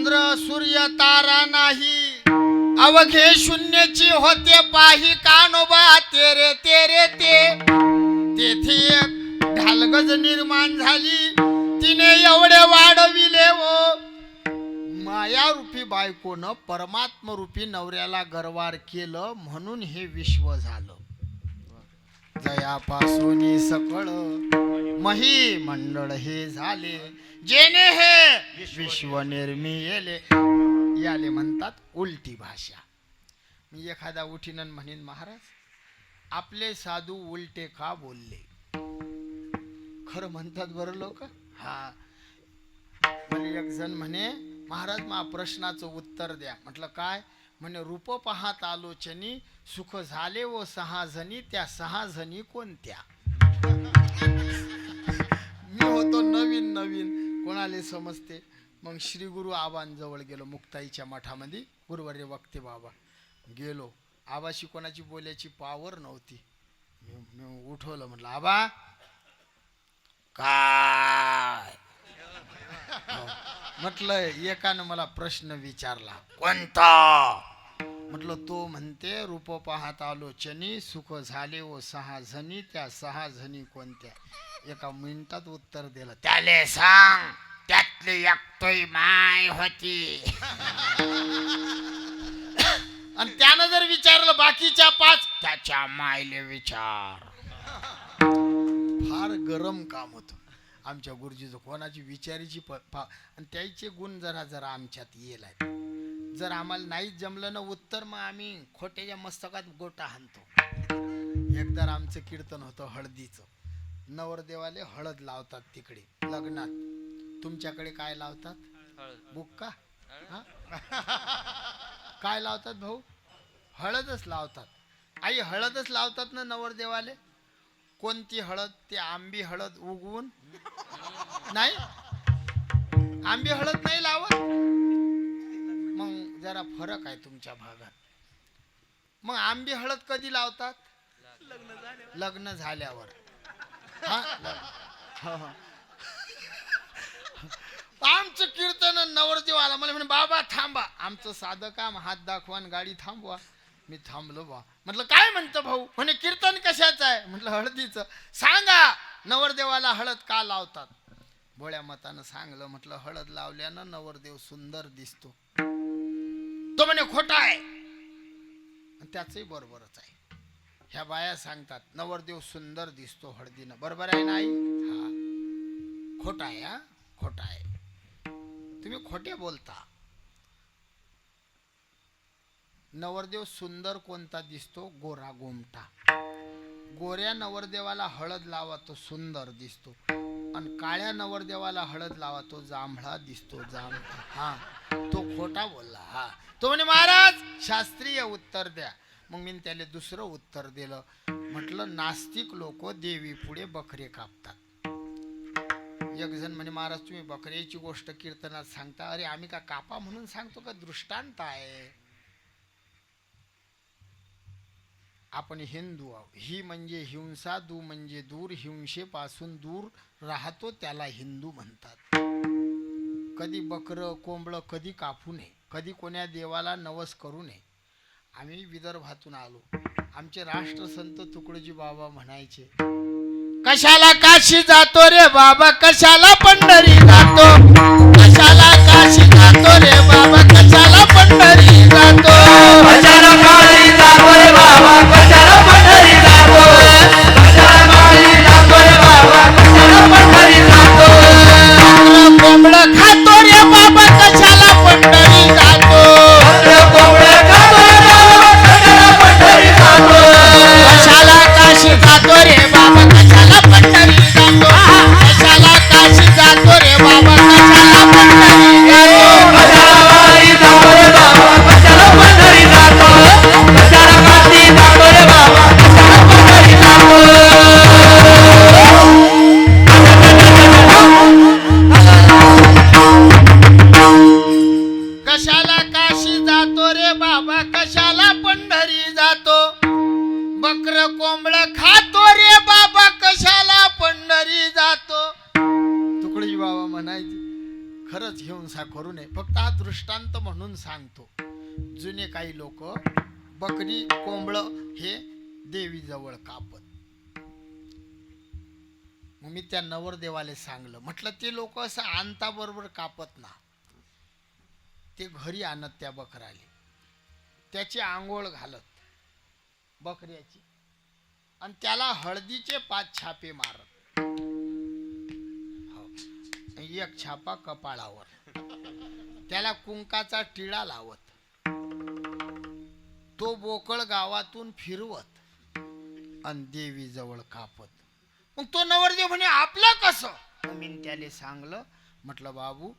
चंद्र सूर्य तारा नाही, अवघे शून्यची होते पाही कानोबा तेरे तेरे ते. तेथे एक ढालगज निर्माण झाली, तिने एवढे वाढविले व माया रूपी बायकोनं परमात्म रूपी नवऱ्याला गरवार केलं, म्हणून हे विश्व झालं. जयापासून सकळ मही मंडळ हे झाले, जेने हे विश्व निर्मिले. याले म्हणतात उलटी भाषा. मी एखादा उठीन म्हणेन, महाराज आपले साधू उलटे का बोलले? खरं म्हणतात बरं लोक. हा, मला एक जण म्हणे, महाराज मा प्रश्नाचं उत्तर द्या. म्हटलं काय? म्हणे रूप पाहत आलोचनी सुख झाले व 6 जणी, त्या 6 जणी कोणत्या? मी होतो नवीन नवीन, कोणाले समजते. मग श्री गुरु आबांजवळ गेलो, मुक्ताईच्या मठामध्ये गुरुवर्य वक्ते बाबा. गेलो, आबाशी कोणाची बोलायची पावर नव्हती. मी उठवलं, म्हटलं आबा काय? म्हटलं एकानं मला प्रश्न विचारला. कोणता? म्हटलं तो म्हणते रूप पाहत आलोचनी सुख झाले व 6 जणी, त्या 6 जणी कोणत्या? एका मिनिटात उत्तर दिलं. त्याले सांग त्यातली एकटोई माय होती. आणि त्यानं जर विचारलं बाकीच्या 5, त्याच्या मायले विचार. फार गरम काम होतं आमच्या गुरुजीचं. कोणाची विचारायची आणि त्याचे गुण जरा जरा आमच्यात येईल. जर आम्हाला नाही जमलं ना उत्तर, मग आम्ही खोट्याच्या मस्तकात गोटा हाणतो. एकदा आमचं कीर्तन होतं हळदीचं. नवरदेवाले हळद लावतात तिकडे लग्नात. तुमच्याकडे काय लावतात? बुक्का. काय लावतात भाऊ? हळदच लावतात. आई हळदच लावतात ना नवरदेवाले. कोणती हळद? ते आंबी हळद उगवून नाही, आंबी हळद नाही लावत. मग जरा फरक आहे तुमच्या भागात. मग आंबी हळद कधी लावतात? लग्न झाल्यावर. आमचं कीर्तन नवरदेव आला, मला म्हणे बाबा थांबा, आमचं साधं काम हात दाखवा आणि गाडी थांबवा. मी थांबलो बा. म्हटलं काय म्हणतं भाऊ? म्हणे कीर्तन कशाचं आहे? म्हटलं हळदीचं. सांगा नवरदेवाला हळद का लावतात? भोळ्या मतानं सांगलं. म्हटलं हळद लावल्यानं नवरदेव सुंदर दिसतो. तो म्हणे खोटा आहे. त्याचंही बरोबरच आहे. ह्या बाया सांगतात नवरदेव सुंदर दिसतो हळदीनं. बरोबर आहे नाही? हा, खोटा आहे. हा, खोटा आहे. तुम्ही खोटे बोलता. नवरदेव सुंदर कोणता दिसतो? गोरा गोमटा. गोऱ्या नवरदेवाला हळद लावा तो सुंदर दिसतो, आणि काळ्या नवरदेवाला हळद लावा तो जांभळा दिसतो. जांभळा. हा, तो खोटा बोलला. हा, तो म्हणे महाराज शास्त्रीय उत्तर द्या. मग मी त्याला दुसरं उत्तर दिलं. म्हटलं नास्तिक लोक देवी पुढे बकरे कापतात. एक जण म्हणे महाराज तुम्ही बकऱ्याची गोष्ट कीर्तनात सांगता. अरे आम्ही का कापा म्हणून सांगतो का? दृष्टांत आहे. आपण हिंदू आहोत. ही म्हणजे हिंसा, दू म्हणजे दूर, हिंसेपासून दूर राहतो त्याला हिंदू म्हणतात. कधी बकरं कोंबडं कधी कापू नये, कधी कोण्या देवाला नवस करू नये. आम्ही विदर्भातून आलो. आमचे राष्ट्रसंत तुकडोजी बाबा म्हणायचे, कशाला काशी जातो रे बाबा, कशाला पंढरी जातो, कशाला काशी जातो रे बाबा, कशाला पंढरी जातो, कशाला काशी जातो रे बाबा, कशाला पंढरी जातो, कशाला काशी जातो रे बाबा, कशाला पंढरी जातो, कोंबडं खातो रे बाबा, कशाला पंढरी जातो, कोंबडं खातो रे बाबा, कशाला पंढरी जातो, कशाला काशी जातो रे बाबा, कशाला पंढरी जातो, कशाला काशी जातो रे बाबा, कशाला पंढरी जातो, कशाला काशी जातो रे बाबा, कशाला पंढरी जातो, कशाला काशी जातो रे बाबा, कशाला पंढरी कशाला काशी जातो रे बाबा, कशाला पंढरी जातो, बकर कोंबडं खातो रे बाबा, कशाला पंढरी जातो. तुकडोजी बाबा म्हणायचे खरंच हिंसा करू नये, फक्त हा दृष्टांत म्हणून सांगतो. जुने काही लोक बकरी कोंबडं हे देवीजवळ कापत. मग मी त्या नवरदेवाले सांगलं, म्हटलं ते लोक असं आणता बरोबर कापत ना, ते घरी आणत त्या बकराले, त्याची आंघोळ घालत बकऱ्याची, आणि त्याला हळदीचे 5 छापे मारत. हो. एक छापा कपाळावर, त्याला कुंकाचा टिळा लावत, तो बोकळ गावातून फिरवत आणि देवी जवळ कापत. मग तो नवरदेव म्हणे आपलं कसं? मी त्याला सांगलं, म्हटलं बाबू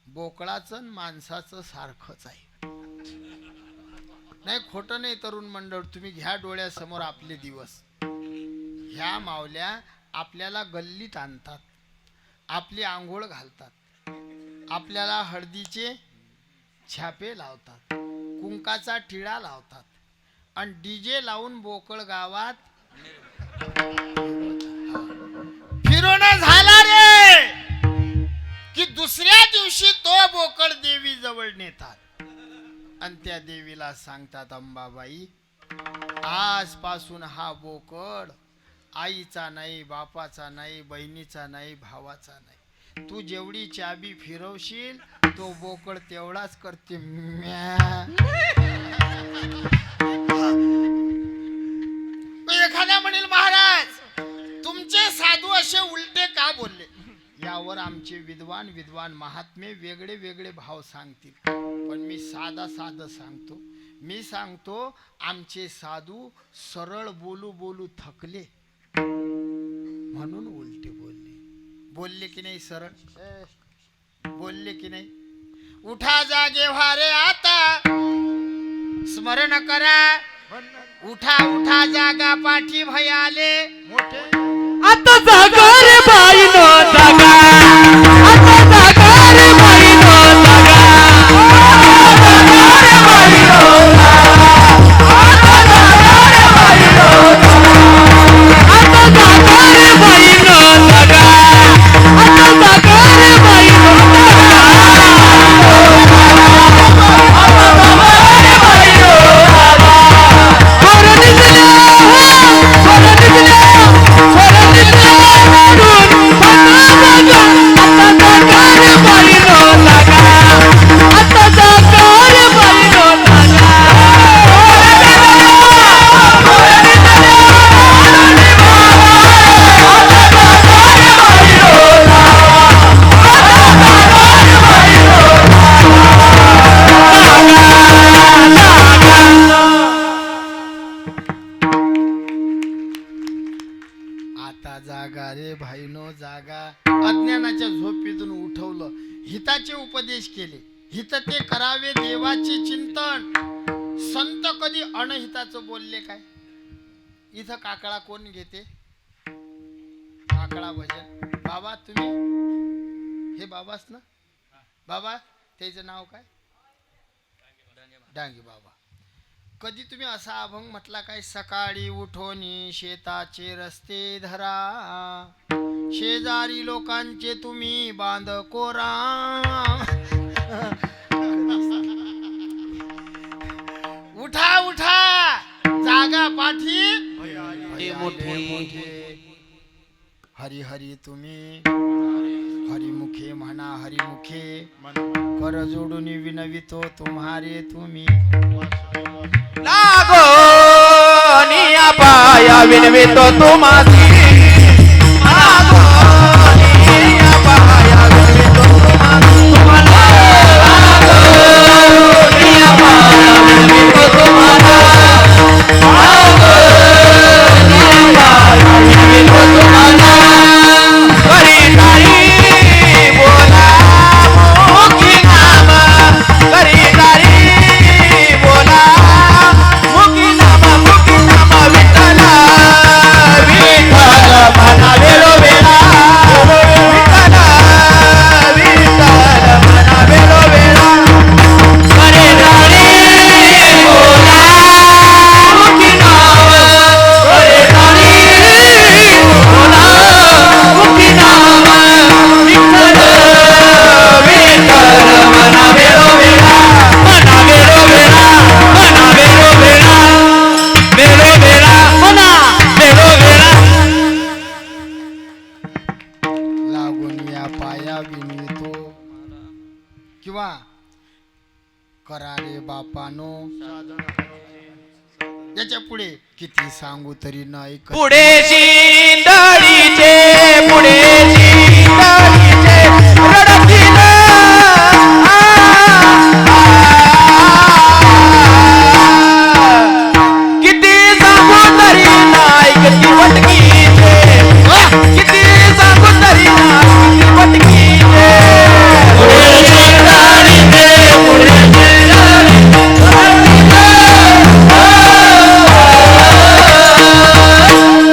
बोकळाचं आणि माणसाचं सारखंच आहे. नाही खोटं नाही तरुण मंडळ, तुम्ही घ्या डोळ्यासमोर आपले दिवस. ह्या मावल्या आपल्याला गल्लीत आणतात, आपली आंघोळ घालतात, आपल्याला हळदीचे छापे लावतात, कुंकाचा टिळा लावतात, आणि डीजे लावून बोकळ गावात फिरवणं झाला रे की दुसऱ्या दिवशी तो बोकळ देवी जवळ नेतात आणि त्या देवीला सांगतात, अंबाबाई आजपासून हा बोकड आईचा नाही, बापाचा नाही, बहिणीचा नाही, भावाचा नाही. तू जेवढी चाबी फिरवशील तो बोकड तेवढाच करते. एखादा म्हणेल महाराज तुमचे साधू असे उलटे का बोलले? यावर आमचे विद्वान महात्मे वेगळे वेगळे भाव सांगतील, पण मी साधा सांगतो. मी सांगतो आमचे साधू सरळ बोलू थकले म्हणून उलटे बोलले की नाही? सरळ बोलले की नाही? उठा जागे व्हारे आता स्मरण करा, उठा जागा पाठी भयाले मोठे. आता जागा रे बाईनो जागा, आता जागा रे बाईनो जागा, जागा रे भाईनो जागा. अज्ञानाच्या झोपेतून उठवलं, हिताचे उपदेश केले, हित ते करावे देवाचे चिंतन. संत कधी अनहिताचं बोलले काय? इथं काकळा कोण घेते? काकळा भजन बाबा. तुम्ही हे बाबाच ना? बाबा त्याचं नाव काय? डांगे बाबा. कधी तुम्ही असा अभंग म्हटला काय? सकाळी उठोनी शेताचे रस्ते धरा, शेजारी लोकांचे तुम्ही बांध कोरा. उठा जागा पाठी मोठे. हरी हरी तुम्ही हरिमुखे म्हणा, हरिमुखे कर जोडून विनवितो तुम्हारे तुम्ही. लागो निया पाया विनवितो तुम्हासी, लागो निया पाया विनवितो तुम्हासी, लागो निया पाया विनवितो तुम्हारा, लागो निया पाया विनवितो तुम्हारा. करी तारी बोला मुखी नाम, करी तारी बोला मुखी नाम विठ्ठला विठ्ठला. करा रे बापानो. याच्या पुढे किती सांगू तरी नाही ऐकत. पुढे शिंदळीचे पुढे शिंदळीचे रडतील किती सांगू तरी नाही किती वटकीचे किती सांगू तरी नाही किती वटकीचे पुढे शिंदळीचे पुढे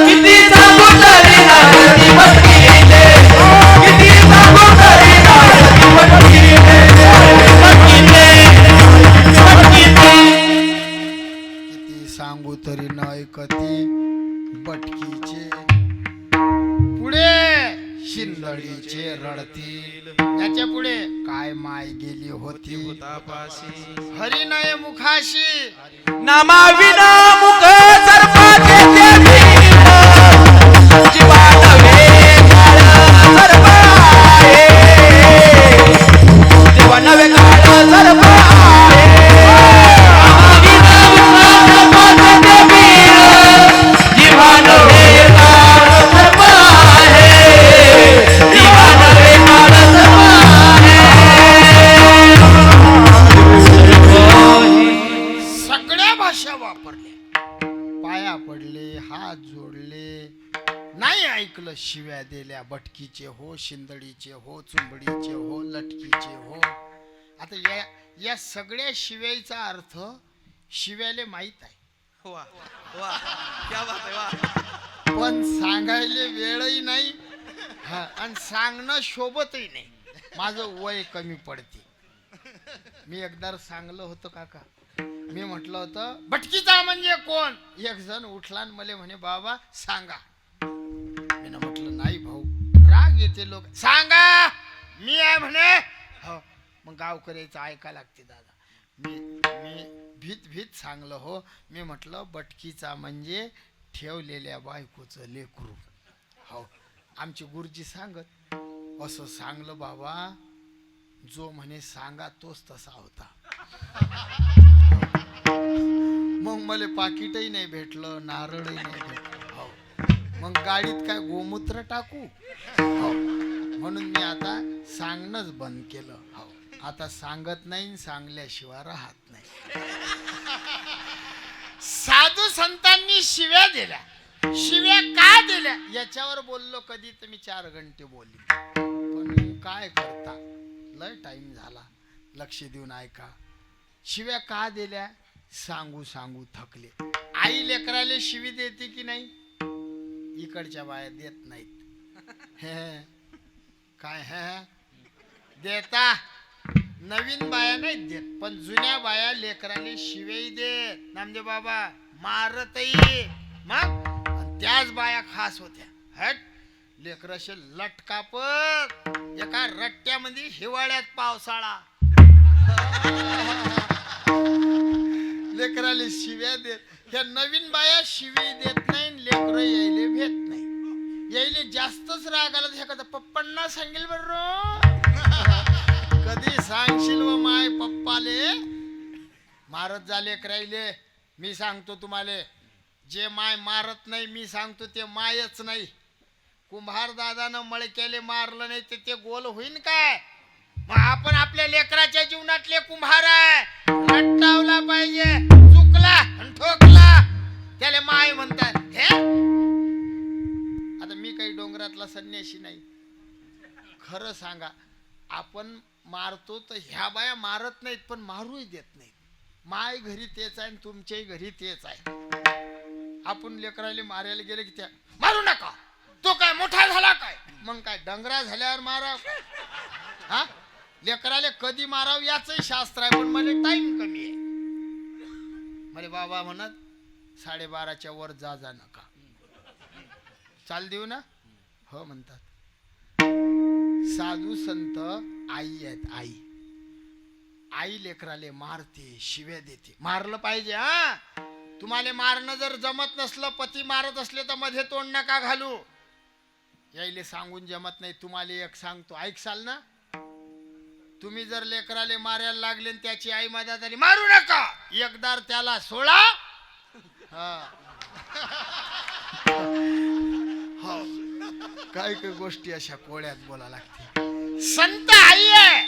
किती सांगू तरी नाही किती वटकीचे किती सांगू तरी नाही किती वटकीचे किती सांगू तरी न ऐकती बटकीचे. पुढे शिंदळीचे रडतील. याच्या पुढे काय माय गेली होती हरी नये मुखाशी. नामाविना मुख सर्पाचे ते भीम जीवा नव्हे काळ सर्प आहे जीवा नव्हे काळ सर्प आहे नामाविना मुख सर्पाचे ते भीम जीवा नव्हे काळ सर्प आहे जीवा नव्हे काळ सर्प सगळ्या भाषा वापरल्या. पाया पडले, हात जोडले, नाही ऐकलं, शिव्या दिल्या. बटकीचे हो, शिंदळीचे हो, चुंबडीचे हो, लटकीचे हो. आता या सगळ्या शिव्याचा अर्थ शिव्याले माहित आहे, वाह वाह क्या बात है वाह पण सांगायले वेळही नाही. हा, आणि सांगणं शोभतही नाही. माझं वय कमी पडते. मी एकदा सांगलं होतं काका, मी म्हटलं होतं भटकीचा म्हणजे कोण. एक जण उठला आणि मला म्हणे बाबा सांगा. मी म्हटलं नाही भाऊ, राग येते लोक. सांगा मी आहे म्हणे. हो, मग गावकऱ्याचं ऐका लागते दादा. मी मी भीत सांगलं हो. मी म्हटलं बटकीचा म्हणजे ठेवलेल्या बायकोचं लेकरू. हो, आमची गुरुजी सांगत असं सांगलं बाबा. जो म्हणे सांगा तोच तसा होता. मग मला पाकिटही नाही भेटलं, नारळही नाही भेटलं. हो, मग गाडीत काय गोमूत्र टाकू. हो, म्हणून मी आता सांगणंच बंद केलं. हो, आता सांगत नाही, सांगल्याशिवाय राहत नाही. साधू संतांनी शिव्या दिल्या. शिव्या का दिल्या याच्यावर बोललो कधी तर मी 4 घंटे बोलली. पण काय करता, लय टाइम झाला. लक्ष देऊन ऐका. शिव्या का दिल्या सांगू सांगू थकले. आई लेकराले शिवी देते की नाही. इकडच्या बाया देत नाहीत. काय देता. नवीन बाया नाही देत, पण जुन्या बाया लेकराले शिव्याही देत. नामदेव बाबा मारतही. मग त्याच बाया खास होत्या. हट, लेकराशे लटकापत एका रट्ट्यामध्ये हिवाळ्यात पावसाळा. लेकराले शिव्या देत. ह्या नवीन बाया शिवी देत नाही, लेकर यायले भेट नाही. यायले जास्तच राग आला. एखादा पप्पांना सांगेल बरं. कधी सांगशील व माय पप्पाले मारत जा लेकरायले. मी सांगतो तुम्हाला, जे माय मारत नाही मी सांगतो ते मायच नाही. कुंभार दादानं मळक्याले मारलं नाही तर ते गोल होईन काय. मग आपण आपल्या लेकराच्या जीवनातले कुंभार आहे. रट्टावला पाहिजे. चुकला आणि ठोकला त्याला माय म्हणतात. हे आता मी काही डोंगरातला संन्यासी नाही. खरं सांगा, आपण मारतो तर ह्या बाया मारत नाहीत, पण मारूही देत नाहीत. माय घरी तेच आहे, तुमच्याही घरी तेच आहे. आपण लेकराले मारायला गेले की त्या मारू नका, तो काय मोठा झाला काय. मग काय डंगरा झाल्यावर माराव. हा, लेकराले कधी माराव याचंही शास्त्र आहे, पण मला टाइम कमी आहे. मला बाबा म्हणत 12:30च्या वर जा नका. चाल देऊ ना. हो म्हणतात. साधू संत आई आहेत. आई लेकराले मारते, शिव्या देते. मारलं पाहिजे. हा, तुम्हाला मारणं जर जमत नसलं, पती मारत असले तर मध्ये तोंड नका घालू. यायले सांगून जमत नाही. तुम्हाला एक सांगतो, ऐकसाल ना. तुम्ही जर लेकराले मारायला लागले आणि त्याची आई मदत आली मारू नका एकदार त्याला सोळा हा हो. काय काय गोष्टी अशा कोळ्यात बोला लागते. संत आई आहे,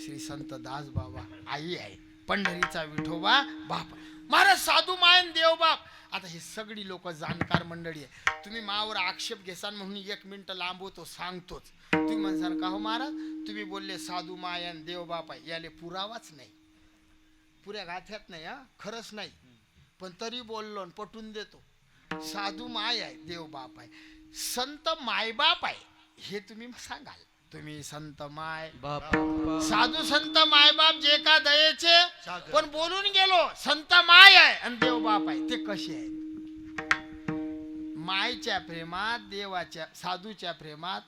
श्री संत दास बाबा आई आहे, पंढरीचा विठोबा बाप, महाराज साधू मायन देव बाप. आता हे सगळी लोक जाणकार मंडळी आहे. तुम्ही मावर आक्षेप घेसान म्हणून 1 मिनिट लांबवतो सांगतोच. तुम्ही म्हणसाल का हो महाराज तुम्ही बोलले साधू मायन देव बाप आहे, याले पुरावाच नाही, पुऱ्या गाथ्यात नाही, हा खरंच नाही, पण तरी बोललो पटून देतो. साधू माय आहे, देव बाप आहे, संत मायबाप आहे, हे तुम्ही सांगाल. तुम्ही संत माय बाप साधू संत मायबाप जे का दयेचे, पण बोलून गेलो संत माय आहे आणि देव बाप आहे, ते कसे आहेत? मायच्या प्रेमात देवाच्या साधूच्या प्रेमात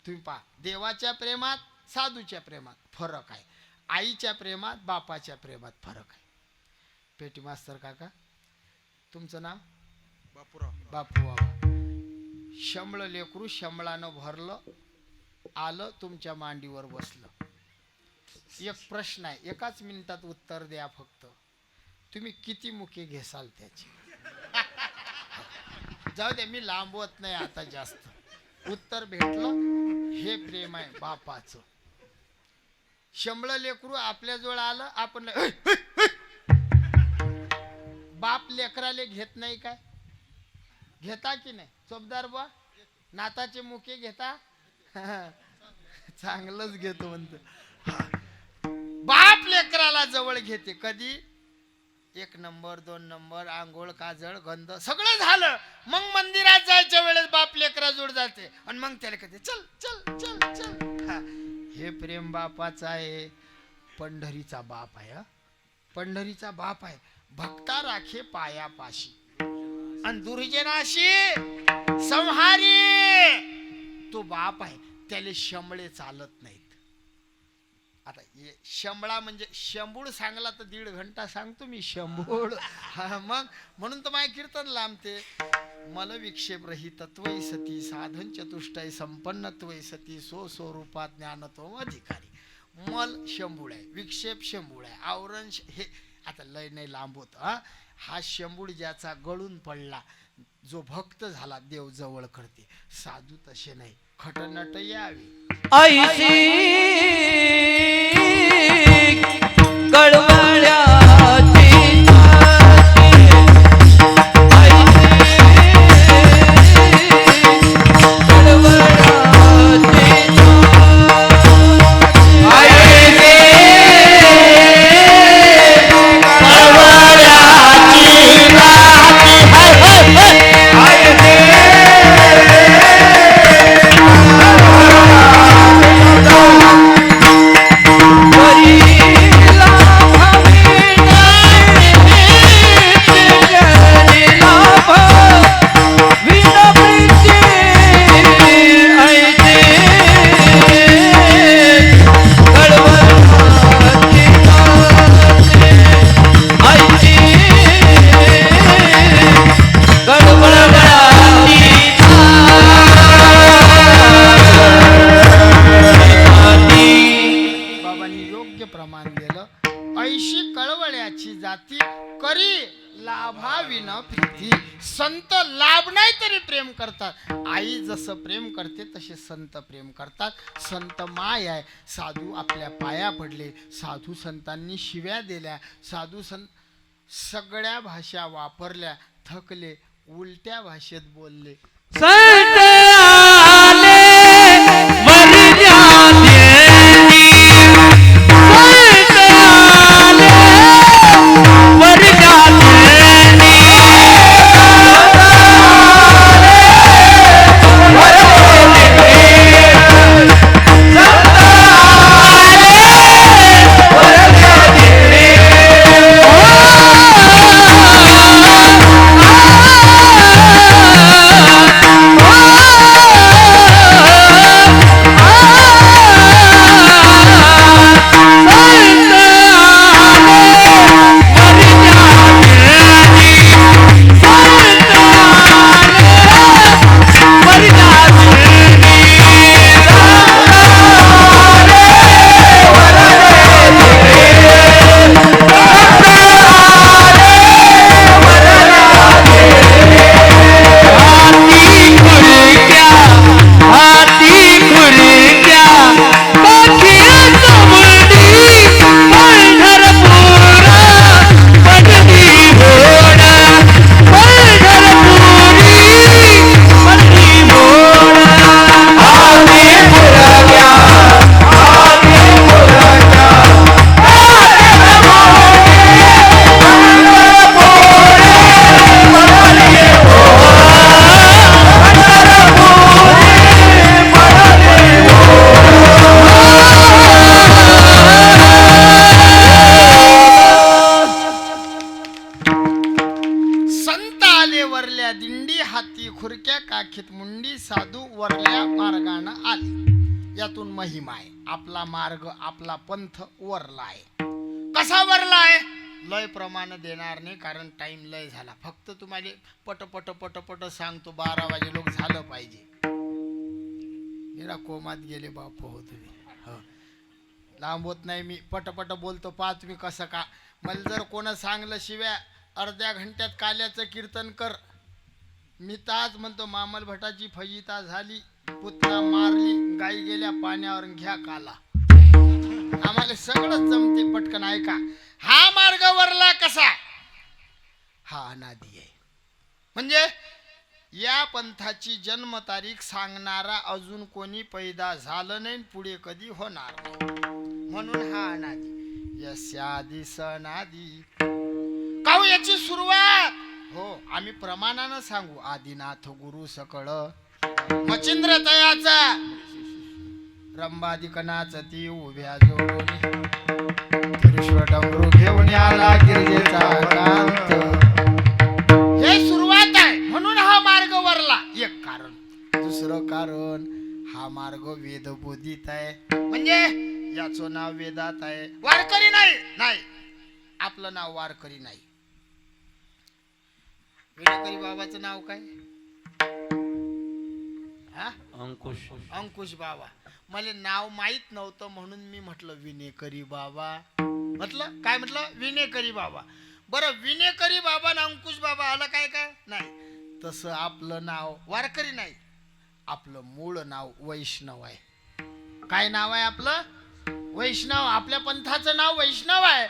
तुम्ही पहा, देवाच्या प्रेमात साधूच्या प्रेमात फरक आहे, आईच्या प्रेमात बापाच्या प्रेमात फरक आहे. पेटी मास्तर काका तुमचं नाव? बापूराव. बापू बाबा. शंभळ लेकरू शंभळानं भरलं आलं तुमच्या मांडीवर बसलं. एक प्रश्न आहे, 1 मिनिटात उत्तर द्या फक्त. तुम्ही किती मुके घेसाल त्याची? जाऊ द्या मी लांबवत नाही आता जास्त. उत्तर भेटलं, हे प्रेम आहे बापाचं. शंभळ लेकरू आपल्याजवळ आलं आपण बाप लेकराले घेत नाही काय? घेता की नाही? चोपदार बा नाताचे मुके घेता? चांगलंच घेतो म्हणतो. बाप लेकराला जवळ घेते. कधी? 1 नंबर 2 नंबर आंघोळ काजळ गंध सगळं झालं, मग मंदिरात जायच्या वेळेस बाप लेकरा जोड जाते आणि मग त्याला कधी चल चल चल चल. हे प्रेम बापाचं आहे. पंढरीचा बाप आहे, पंढरीचा बाप आहे. भक्ता राखे पायापाशी आणि दुर्जनाशी संहारी, तो बाप आहे. त्याले शंभळे चालत नाहीत. आता शंभळा म्हणजे शंभूळ सांगला तर 1.5 घंटा सांगतो मी शंभूळ. मग म्हणून तर माझे कीर्तन लांबते. मल विक्षेप रहित तत्वई सती साधन चतुष्टय संपन्नत्वई सती सो स्वरूपात ज्ञानत्व अधिकारी. मल शंभूळ आहे, विक्षेप शंभूळ आहे, आवरण हे आता लय नाही लांब होत. हा शंभूळ ज्याचा गळून पडला, जो भक्त झाला देव जवळ करते. साधू तसे नाही, खटनट यावी ऐशी कळवळ्याची जाती करी लाभाविन प्रीती. संत लाभ नाही तरी प्रेम करतात. आई जसं प्रेम करते तसे संत प्रेम करतात. संत माय आहे. साधू आपल्या पाया पडले, साधू संतांनी शिव्या दिल्या, साधू संत सगळ्या भाषा वापरल्या, थकले, उलट्या भाषेत बोलले. संत आले वर जाते आपला मार्ग आपला पंथ वरला आहे. कसा वरला आहे? लय प्रमाण देणार नाही, कारण टाइम लय झाला. फक्त तुम्हाला पट पट पट पट सांगतो, 12 वाजे लोक झालं पाहिजे. मेरा कोमात गेले बाप हो तुम्ही. हो, लांब होत नाही, मी पटपट बोलतो. पहा तुम्ही कसं का. मला जर कोणा सांगलं शिव्या अर्ध्या घंट्यात काल्याचं कीर्तन कर, मी ताज म्हणतो मामल भटाची फजिता झाली, पुत्रा मारली, गाई गेल्या पाण्यावर, घ्या काला. आम्हाला सगळं जमते. पटकन ऐका. हा मार्ग वरला कसा? हा अनादी आहे. म्हणजे या पंथाची जन्मतारीख सांगणारा अजून कोणी पैदा झालं नाही, पुढे कधी होणार नाही. म्हणून हा अनादी. यस्यादी सनादी. काहू याची सुरुवात? हो, आम्ही प्रमाणानं सांगू. आदिनाथ गुरु सकळ मचिंद्र तयाचा रंबादिकनाच ती उभ्या जोडून डमरू घेऊन आला गिरजेचा कांत. हे सुरुवात आहे. म्हणून हा मार्ग वरला. एक कारण. दुसरं कारण, हा मार्ग वेदबोधित आहे. म्हणजे याचं नाव वेदात आहे. वारकरी नाही, आपलं नाव वारकरी नाही. विनेकरी बाबाचं नाव काय? हा, अंकुश बाबा. मला नाव माहित नव्हतं म्हणून मी म्हटलं विनेकरी बाबा. म्हटलं काय? म्हटलं विनेकरी बाबा. बरं, विनेकरी बाबा ना अंकुश बाबा आलं काय? काय नाही. तसं आपलं नाव वारकरी नाही. आपलं मूळ नाव वैष्णव आहे. काय नाव आहे आपलं? वैष्णव. आपल्या पंथाचं नाव वैष्णव आहे.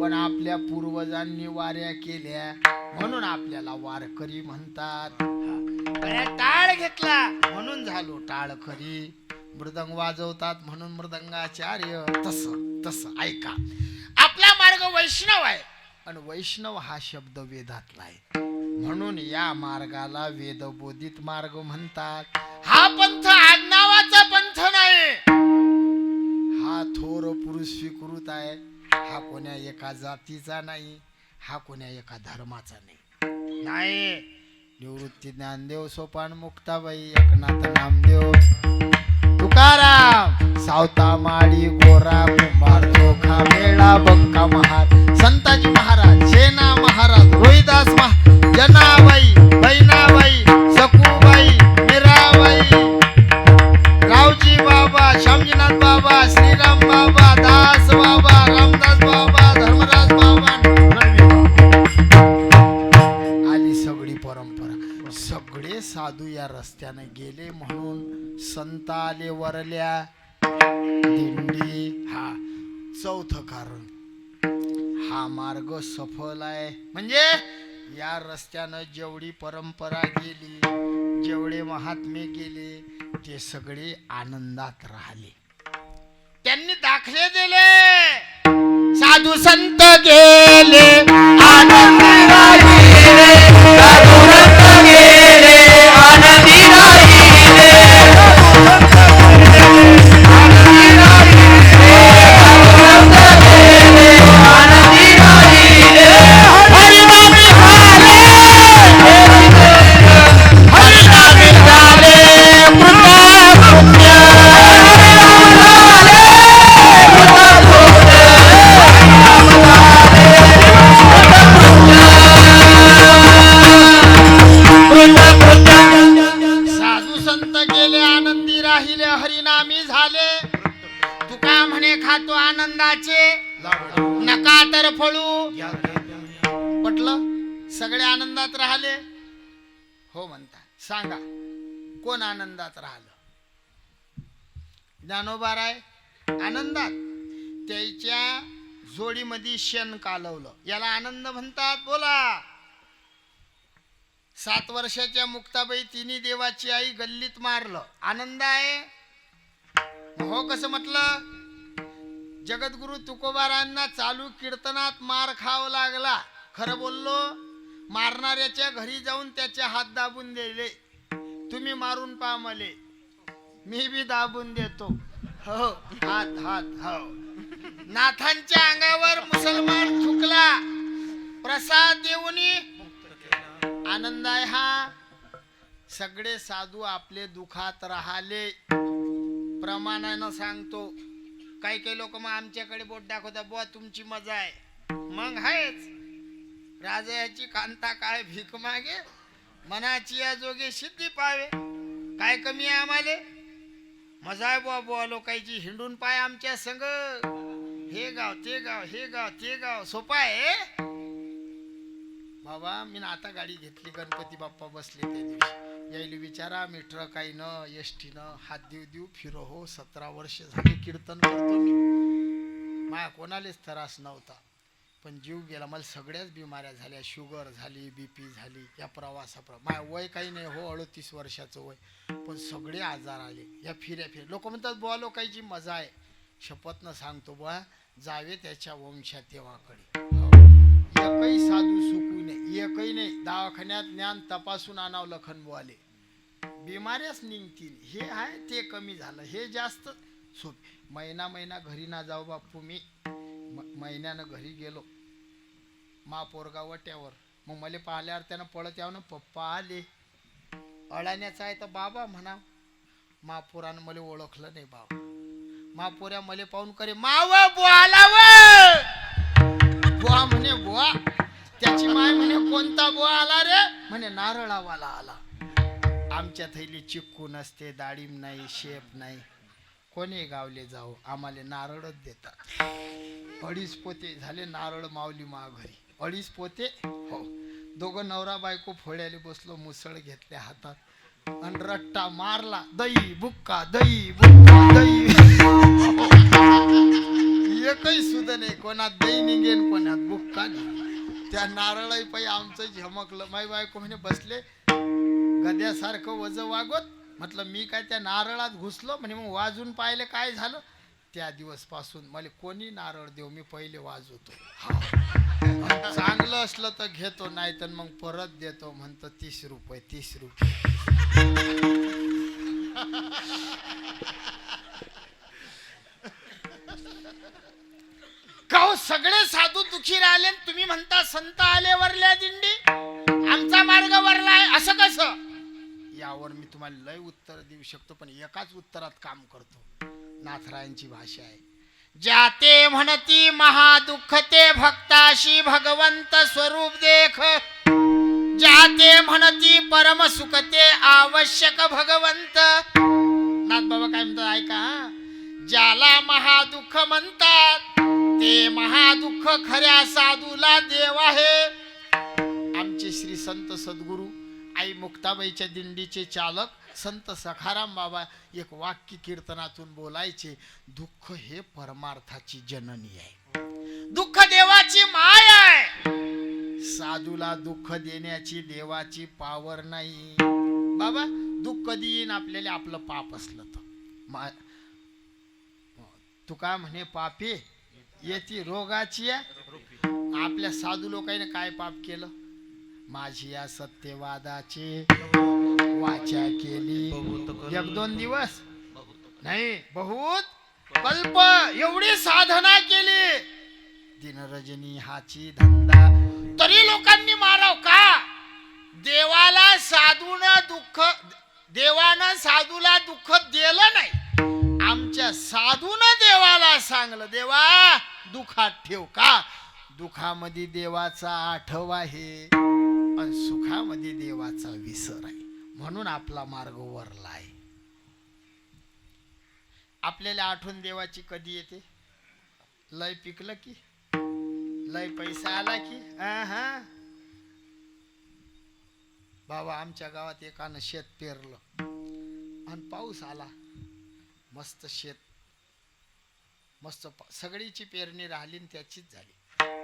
पण आपल्या पूर्वजांनी वाऱ्या केल्या म्हणून आपल्याला वारकरी म्हणतात. टाळ घेतला म्हणून झालो टाळकरी. मृदंग वाजवतात म्हणून मृदंगाचार्य. तसं ऐका. आपला मार्ग वैष्णव आहे, आणि वैष्णव हा शब्द वेदातला आहे. म्हणून या मार्गाला वेदबोधित मार्ग म्हणतात. हा पंथ आडनावाचा पंथ नाही. हा थोर पुरुष स्वीकृत आहे. हा कोण्या एका जातीचा नाही, हा कोण्या एका धर्माचा नाही. निवृत्ती ज्ञानदेव, सोपान मुक्ताबाई, एकनाथ नामदेव, तुकाराम, सावता माळी, गोरा कुंभार, चोखा मेळा, बक्का महार, संताजी महाराज, सेना महाराज, रोहिदास जनाबाई, बहिणाबाई, सकूबाई, मीराबाई, रावजी बाबा, श्यामजीनाथ बाबा, श्रीराम बाबा, दास बाबा, रामदास बाबा, धर्मराज बाबा, आली सगळी परंपरा. सगळे साधू या रस्त्याने गेले म्हणून संत आले वरल्या दिंडी. हा चौथं कारण. हा मार्ग सफल आहे. म्हणजे या रस्त्यानं जेवढी परंपरा गेली, जेवढे महात्मे गेले, ते सगळे आनंदात राहिले. त्यांनी दाखले दिले. साधू संत गेले आनंदी राहिले, साधू संत गेले आनंदी राहिले, आनंदी राहिले, साधू संत गेले आनंदी राहिले. हरिनामी झाले, हरिनामी झाले साधू संत गेले आनंदी राहिले, हरिनामी झाले. तुका म्हणे खातो आनंदाचे नका तर फळू. पटलं? सगळे आनंदात राहिले. हो म्हणता. सांगा कोण आनंदात राहिलं? ज्ञानोबा राय आनंदात. त्याच्या जोडीमध्ये शेण कालवलं, याला आनंद म्हणतात. बोला. 7 वर्षाच्या मुक्ताबाई, तिन्ही देवाची आई, गल्लीत मारलं, आनंद आहे. हो कसं म्हटलं? जगद्गुरु तुकोबारांना चालू कीर्तनात मार खावा लागला. खरं बोललो. मारणाऱ्याच्या घरी जाऊन त्याचे हात दाबून दिले. तुम्ही मारून पहा मले, मी बी दाबून देतो. हो, हात हात. हो, नाथांच्या अंगावर मुसलमान थुकला, प्रसाद देऊनी आनंद आहे. हा सगळे साधू आपले दुखात राहिले. प्रमाणानं सांगतो. काही काही लोक मग आमच्याकडे बोट दाखवतात, बुवा तुमची मजा आहे. मग आहेच, राजाची कांता काय भीक मागे, मनाची या जोगे सिद्धी पावे. काय कमी आहे आम्हाले? मजा आहे बुवा बुवा लोकांची हिंडून पाय आमच्या संग. हे गाव ते गाव, हे गाव ते गाव, सोपं आहे बाबा. मी आता गाडी घेतली, गणपती बाप्पा बसले त्या दिवशी. यायला विचारा, मी ट्रक आहे न एसटीनं हात देऊ देऊ फिरो हो. 17 वर्ष झाले कीर्तन करतो मी. माया कोणालाच त्रास नव्हता, पण जीव गेला. मला सगळ्याच बिमाऱ्या झाल्या, शुगर झाली, बीपी झाली या माया वय काही नाही हो, 38 वर्षाचं वय, पण सगळे आजार आले या फिऱ्या. लोक म्हणतात बुवा लोकांची मजा आहे. शपथनं सांगतो बुवा, जावे त्याच्या वंशा तेव्हाकडे. एकही साधू सुखू नाही, एकही नाही. दवाखान्यात ज्ञान तपासून आणावं लखन बुवाले, बिमाऱ्याच निघतील. हे आहे ते कमी झालं, हे जास्त सोपे. महिना घरी ना जाऊ बापू. मी महिन्यानं घरी गेलो, मा पोरगा वट्यावर. मग मला पाहिल्यावर त्यानं पळत यावं ना, पप्पा आले. अळाण्याचा आहे तर बाबा म्हणा. महापोरानं मला ओळखलं नाही बाबा. महापोऱ्या मला पाहून करे, माव बुवाला बुवा म्हणे. बुवा त्याची माय म्हणे, कोणता बुवा आला रे? म्हणे नारळावाला आला. आमच्या थैली चिक्कू नसते, डाळिंब नाही, शेप नाही. कोणी गावले जाऊ, आम्हाला नारळच देतात. 2.5 पोते झाले नारळ माऊली मा घरी. 2.5 पोते हो. दोघं नवरा बायको फोड्याले बसलो, मुसळ घेतल्या हातात आणि रट्टा मारला. दही बुक्का, दही बुक्का, दही. एकही सुद नाही, कोणात दही निघेन, कोणात बुक्का नाही. त्या नारळाई पायी आमचं झमकलं. माई बायको म्हणे बसले गद्यासारखं वज वागवत. म्हटलं मी काय त्या नारळात घुसलो? म्हणे मग वाजून पाहिले काय झालं. त्या दिवस पासून मला कोणी नारळ देऊ, मी पहिले वाजवतो. चांगलं असलं तर घेतो, नाही तर मग परत देतो. म्हणतो 30 रुपये 30 रुपये. का सगळे साधू दुखी राहिले, तुम्ही म्हणता संत आले वरल्या दिंडी, आमचा मार्ग वरलाय, असं कसं? यावर मी तुम्हाला लय उत्तर देऊ शकतो, पण एकाच उत्तरात काम करतो. नाथरायांची भाषा आहे. जाते म्हणती महादुःख ते भक्ताशी भगवंत स्वरूप देख. जाते म्हणती परम सुख ते आवश्यक भगवंत. नाथ बाबा काय म्हणतात ऐका. ज्याला महादुःख म्हणतात ते महादुःख खऱ्या साधूला देव आहे. आमचे श्री संत सद्गुरू आई मुक्ताबाईच्या दिंडीचे चालक संत सखाराम बाबा एक वाक्य कीर्तनातून बोलायचे, दुःख हे परमार्थाची जननी आहे, दुःख देवाची माय आहे. साधूला दुःख देण्याची देवाची पावर नाही. बाबा दुःख देईन आपल्याला आपलं पाप असलं तर. तू काय म्हणे पापी येती रोगाची. आपल्या साधू लोकांनी काय पाप केलं? माझी या सत्यवादाची वाचा केली 1-2 दिवस नाही, बहुत कल्प एवढी साधना केली, दिनरजनी हाची धंदा, तरी लोकांनी माराव का? देवाला साधूनं दुःख, देवानं साधूला दुःख दिलं नाही. आमच्या साधूनं देवाला सांगलं, देवा दुःखात ठेव का? दुःखामध्ये देवाचा आठव आहे आणि सुखामध्ये देवाचा विसर आहे, म्हणून आपला मार्ग वरला आहे. आपल्याला आठवण देवाची कधी येते? लय पिकलं की, लय पैसा आला की. बाबा आमच्या गावात एकानं शेत पेरलं आणि पाऊस आला, मस्त शेत, मस्त सगळीची पेरणी राहिली आणि त्याचीच झाली.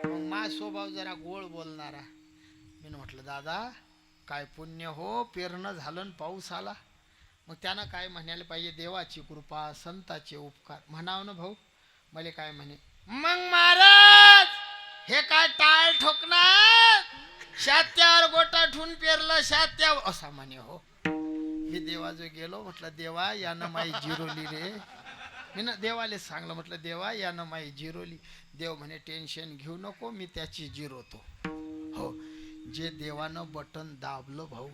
मग माझा स्वभाव जरा गोड बोलणारा, मी म्हटलं दादा काय पुण्य हो, पेरणं झालं आणि पाऊस आला. मग त्यानं काय म्हणायला पाहिजे, देवाची कृपा संताचे उपकार म्हणावं ना भाऊ. मला काय म्हणे, मग महाराज हे काय टाळ ठोकणार, शात्यावर गोटा ठून पेरलं शात्यावर असा म्हणे हो. मी देवाजवळ गेलो, म्हटलं देवा यानं माई जिरोली रे. मी ना देवाले सांगलं, म्हटलं देवा यानं माई जिरोली. देव म्हणे टेन्शन घेऊ नको, मी त्याची जिरोतो. हो, जे देवानं बटन दाबलं भाऊ,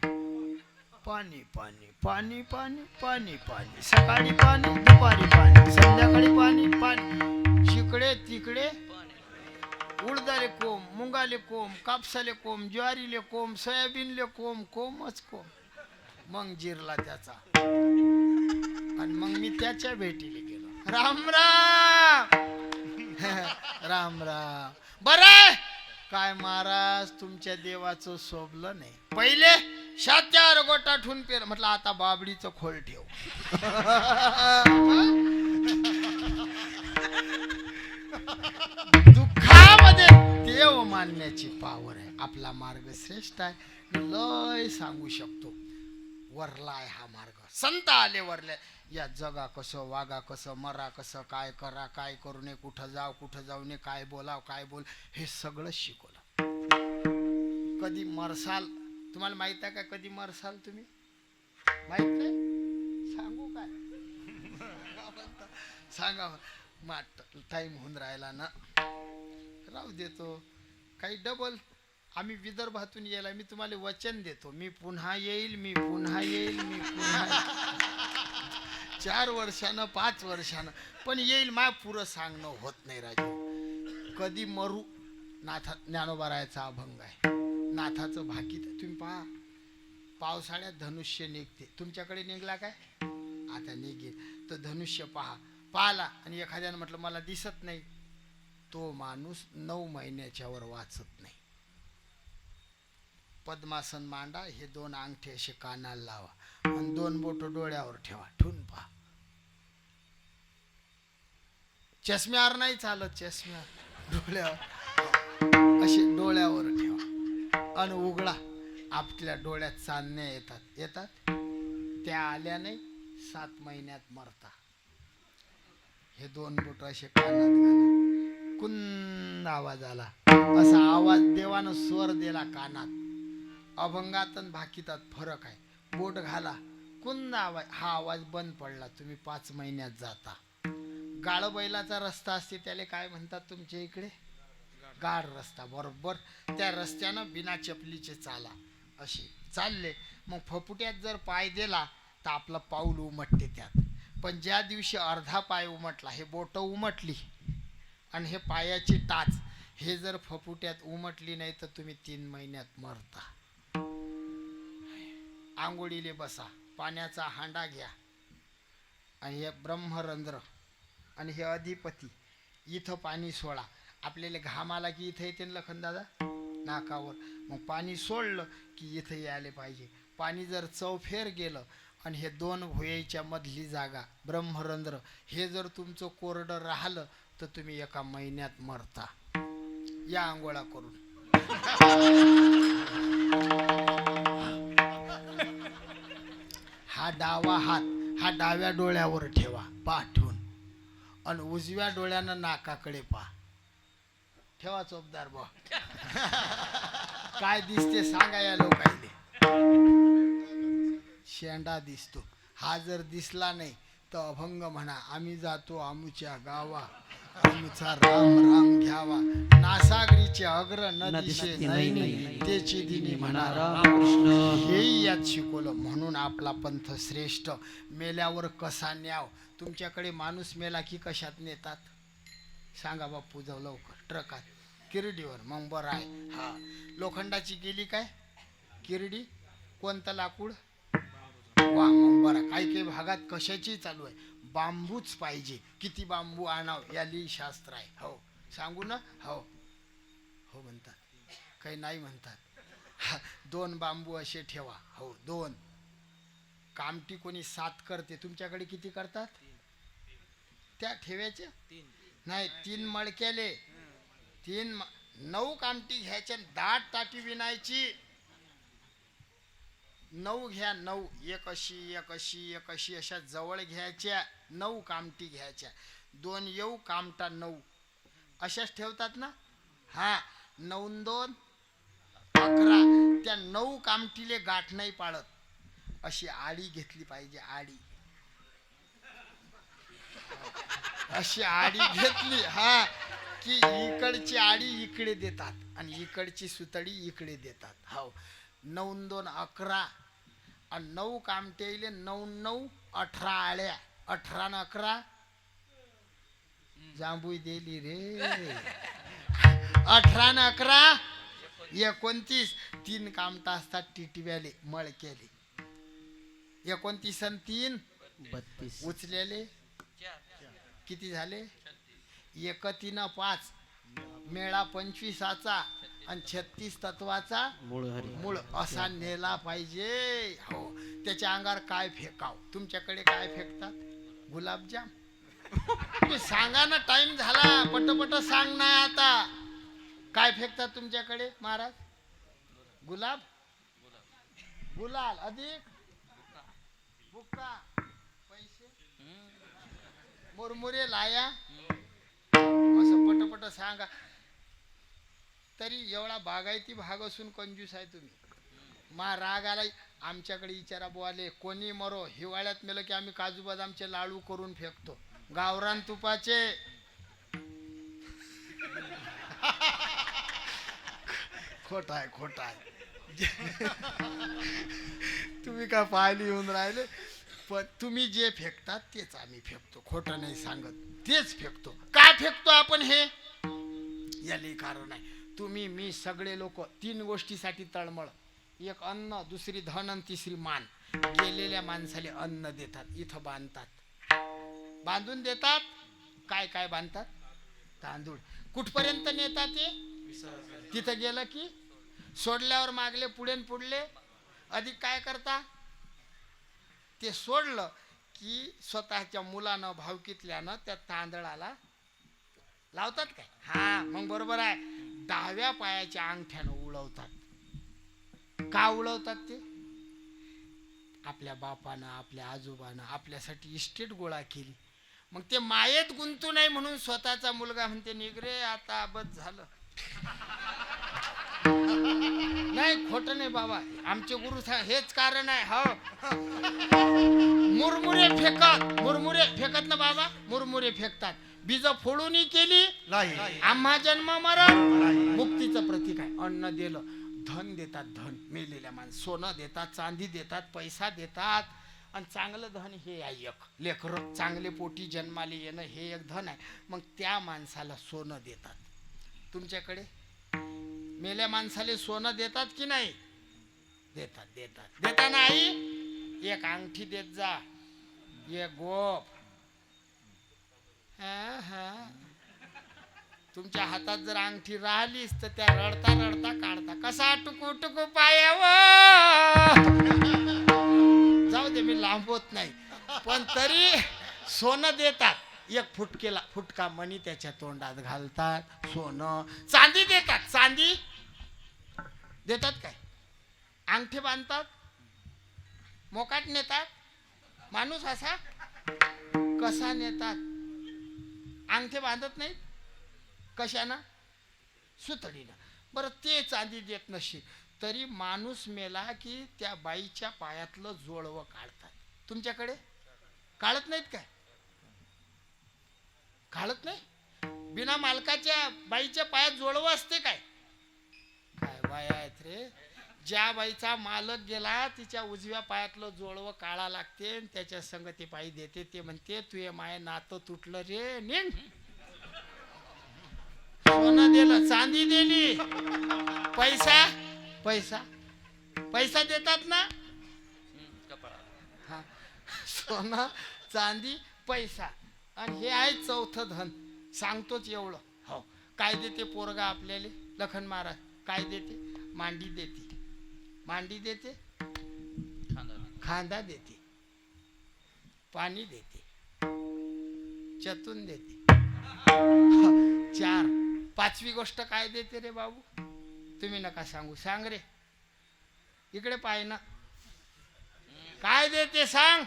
पाणी पाणी पाणी पाणी पाणी पाणी सकाळी पाणी दुपारी पाणी संध्याकाळी पाणी पाणी जिकडे तिकडे उडदाले कोंब मुंगाले कोंब कापसाले कोंब ज्वारीले कोंब सोयाबीनले कोंब कोंबच कोंब मग जिरला त्याचा आणि मग मी त्याच्या भेटीला गेलो राम राम राम राम बरं काय महाराज तुमच्या देवाचं शोभलं नाही पहिले शात्यावर गोटा ठून पेर म्हटलं आता बाबडीचं खोल ठेव दुःखामध्ये देव मानण्याची पावर आहे आपला मार्ग श्रेष्ठ आहे मी लय सांगू शकतो वरला आहे हा मार्ग संत आले वरले या जगा कसं वागा कसं मरा कसं काय करा काय करू नये कुठं जाऊ नये काय बोलाव काय बोल हे सगळं शिकवलं कधी मरसाल तुम्हाला माहित आहे का कधी मरसाल तुम्ही माहित नाही सांगू काय सांगा टाइम होऊन राहिला ना राहू देतो काही डबल आम्ही विदर्भातून यायला मी तुम्हाला वचन देतो मी पुन्हा येईल मी पुन्हा येईल मी पुन्हा 4 वर्षानं 5 वर्षानं पण येईल मा पुरं सांगणं होत नाही राजू कधी मरू नाथा ज्ञानोबारायाचा अभंग आहे नाथाचं भाकीत तुम्ही पहा पावसाळ्यात धनुष्य निघते तुमच्याकडे निघला काय आता निघेल तर धनुष्य पाहला आणि एखाद्यानं म्हटलं मला दिसत नाही तो माणूस 9 महिन्याच्या वर वाचत नाही पद्मासन मांडा हे 2 अंगठे असे कानाला लावा आणि 2 बोट डोळ्यावर ठेवा ठून पहा चष्म्यावर नाही चालत चष्म्यावर डोळ्यावर असे डोळ्यावर ठेवा आणि उघडा आपल्या डोळ्यात चांदण्या येतात त्या आल्या नाही 7 महिन्यात मरता हे 2 बोट असे कानात घाला कुन आवाज आला असा आवाज देवानं स्वर दिला कानात अभंगात आणि भाकीतात फरक आहे बोट घाला कुंद आवाज हा आवाज बंद पडला तुम्ही 5 महिन्यात जाता गाळ बैलाचा रस्ता असते त्याला काय म्हणतात तुमच्या इकडे गाड रस्ता बरोबर त्या रस्त्यानं बिना चपलीचे चाला असे चालले मग फपुट्यात जर पाय दिला तर आपलं पाऊल उमटते त्यात पण ज्या दिवशी अर्धा पाय उमटला हे बोट उमटली आणि हे पायाची टाच हे जर फपुट्यात उमटली नाही तर तुम्ही 3 महिन्यात मरता आंघोळीले बसा पाण्याचा हांडा घ्या आणि हे ब्रह्मरंध्र आणि हे अधिपती इथं पाणी सोडा आपल्याला घाम आला की इथं येते लखनदादा नाकावर मग पाणी सोडलं की इथं यायला पाहिजे पाणी जर चौफेर गेलं आणि हे 2 भुयेच्या मधली जागा ब्रह्मरंध्र हे जर तुमचं कोरडं राहिलं तर तुम्ही 1 महिन्यात मरता या आंघोळा करून हा डावा हात हा डाव्या डोळ्यावर ठेवा पाठवून आणि उजव्या डोळ्यानं नाकाकडे पहा ठेवा चोपदार बा काय दिसते सांगा या लोकांनी शेंडा दिसतो हा जर दिसला नाही तर अभंग म्हणा आम्ही जातो आमुच्या गावा आमचा राम राम घ्यावा नासागरीचे अग्र न दिशे नाही त्याची दिनी म्हणा रामकृष्ण हेही यात शिकवलं म्हणून आपला पंथ श्रेष्ठ मेल्यावर कसा न्याव तुमच्याकडे माणूस मेला की कशात नेतात सांगा बापू जाऊ लवकर ट्रकात किरडीवर मग बरं आहे हा लोखंडाची गेली काय किरडी कोणतं लाकूड वा मग बरं काही भागात कशाची चालू आहे बांबूच पाहिजे किती बांबू आणाव याली शास्त्र आहे हो सांगू ना हो हो म्हणतात काही नाही म्हणतात 2 बांबू असे ठेवा हो 2 कामटी कोणी 7 करते तुमच्याकडे किती करतात त्या ठेवायच्या 3 नाही 3 मडक्याले 9 कामटी घ्यायच्या दाट ताटी विणायची 9 घ्या 9 एक अशी अशा जवळ घ्यायच्या 9 कामटी घ्यायच्या 2 येऊ कामटा 9 अशाच ठेवतात ना हा 9 2 11 त्या 9 कामटीले गाठ नाही पाळत अशी आडी घेतली पाहिजे आडी अशी आडी घेतली हा की इकडची आडी इकडे देतात आणि इकडची सुतडी इकडे देतात हो 9 2 11 आणि 9 कामटेले 9 9 18 आळ्या 18 न 11 जांभूई दिली रे 18 न 11 29 3 कामटा असतात टिटव्याले मळक्याले 29 आणि 3 32 उचलेले किती झाले 1 3 5 मेळा 25चा आणि 36 तत्वाचा मूळ हरी मूळ असा नेला पाहिजे हो त्याच्या अंगावर काय फेकाव तुमच्याकडे काय फेकतात गुलाबजाम तुम्ही सांगा ना टाइम झाला पटपट सांग ना आता काय फेकतात तुमच्याकडे महाराज गुलाब गुलाल अधिक बुक्का पैसे मुरमुरे लाया असं पटपट सांगा तरी एवढा बागायती भाग असून कंजूस आहे तुम्ही मा राग आला आमच्याकडे विचारा बोवाले कोणी मरो हिवाळ्यात मेलं की आम्ही काजू बदामचे लाडू करून फेकतो गावरान तुपाचे खोट आहे तुम्ही काय पाहिली येऊन राहिले पण तुम्ही जे फेकतात तेच आम्ही फेकतो खोटं नाही सांगत तेच फेकतो का फेकतो आपण हे याला कारण आहे तुम्ही मी सगळे लोक 3 गोष्टीसाठी तळमळ एक अन्न दुसरी धन आणि तिसरी मान गेलेल्या माणसाला अन्न देतात इथं बांधतात बांधून देतात काय काय बांधतात तांदूळ कुठपर्यंत नेतात ते तिथं गेलं की सोडल्यावर मागले पुढे पुढले अधिक काय करता ते सोडलं की स्वतःच्या मुलानं भावकीतल्यानं त्या तांदळाला लावतात काय हा मग बरोबर आहे 10व्या पायाच्या अंगठ्यानं उडवतात का उडवतात ते आपल्या बापानं आपल्या आजोबानं आपल्यासाठी इस्टेट गोळा केली मग ते मायेत गुंतू नाही म्हणून स्वतःचा मुलगा म्हणते निगरे आता अबद झालं नाही खोटं नाही बाबा आमचे गुरु हेच कारण आहे हो मुरमुरे फेकत ना बाबा मुरमुरे फेकतात बीज फोडून केली नाही आम्हा जन्म मरण मुक्तीचं प्रतीक आहे अन्न दिलं धन देतात धन मेलेल्या माणसं सोनं देतात चांदी देतात पैसा देतात आणि चांगलं धन हे आहे एक लेकरं चांगले पोटी जन्माले येणं हे एक धन आहे मग त्या माणसाला सोनं देतात तुमच्याकडे मेल्या माणसाले सोनं देतात की नाही देतात देताना आई एक अंगठी देत जा एक गोप तुमच्या हातात जर अंगठी राहिलीच तर त्या रडता रडता काढता कसा टुकू टुकू पायावर जाऊ दे मी लांबवत नाही पण तरी सोनं देतात एक फुटका मणी त्याच्या तोंडात घालतात सोनं चांदी देतात चांदी देतात काय अंगठी बांधतात मोकाट नेतात माणूस असा कसा नेतात अंगठे बांधत नाहीत कशानं सुतडीनं बरं ते चांदी देत नशी तरी माणूस मेला की त्या बाईच्या पायातलं जोडवं काढतात तुमच्याकडे काढत नाहीत काय काढत नाही बिना मालकाच्या बाईच्या पायात जोडवं असते काय काय बाया आहेत रे ज्या बाईचा मालक गेला तिच्या उजव्या पायातलं जोडवं काढा लागते त्याच्या संग ती बाई देते ते म्हणते तुझे माय नातं तुटलं रे निघ सोनं दिलं चांदी दिली पैसा देतात ना हा सोनं चांदी पैसा आणि हे आहे चौथं धन सांगतोच एवढं हो काय देते पोरगा आपल्याला लखन महाराज काय देते मांडी देते खांदा देते पाणी देते चतून देते 4 5वी गोष्ट काय देते रे बाबू तुम्ही नका सांगू सांग रे इकडे पाय ना काय देते सांग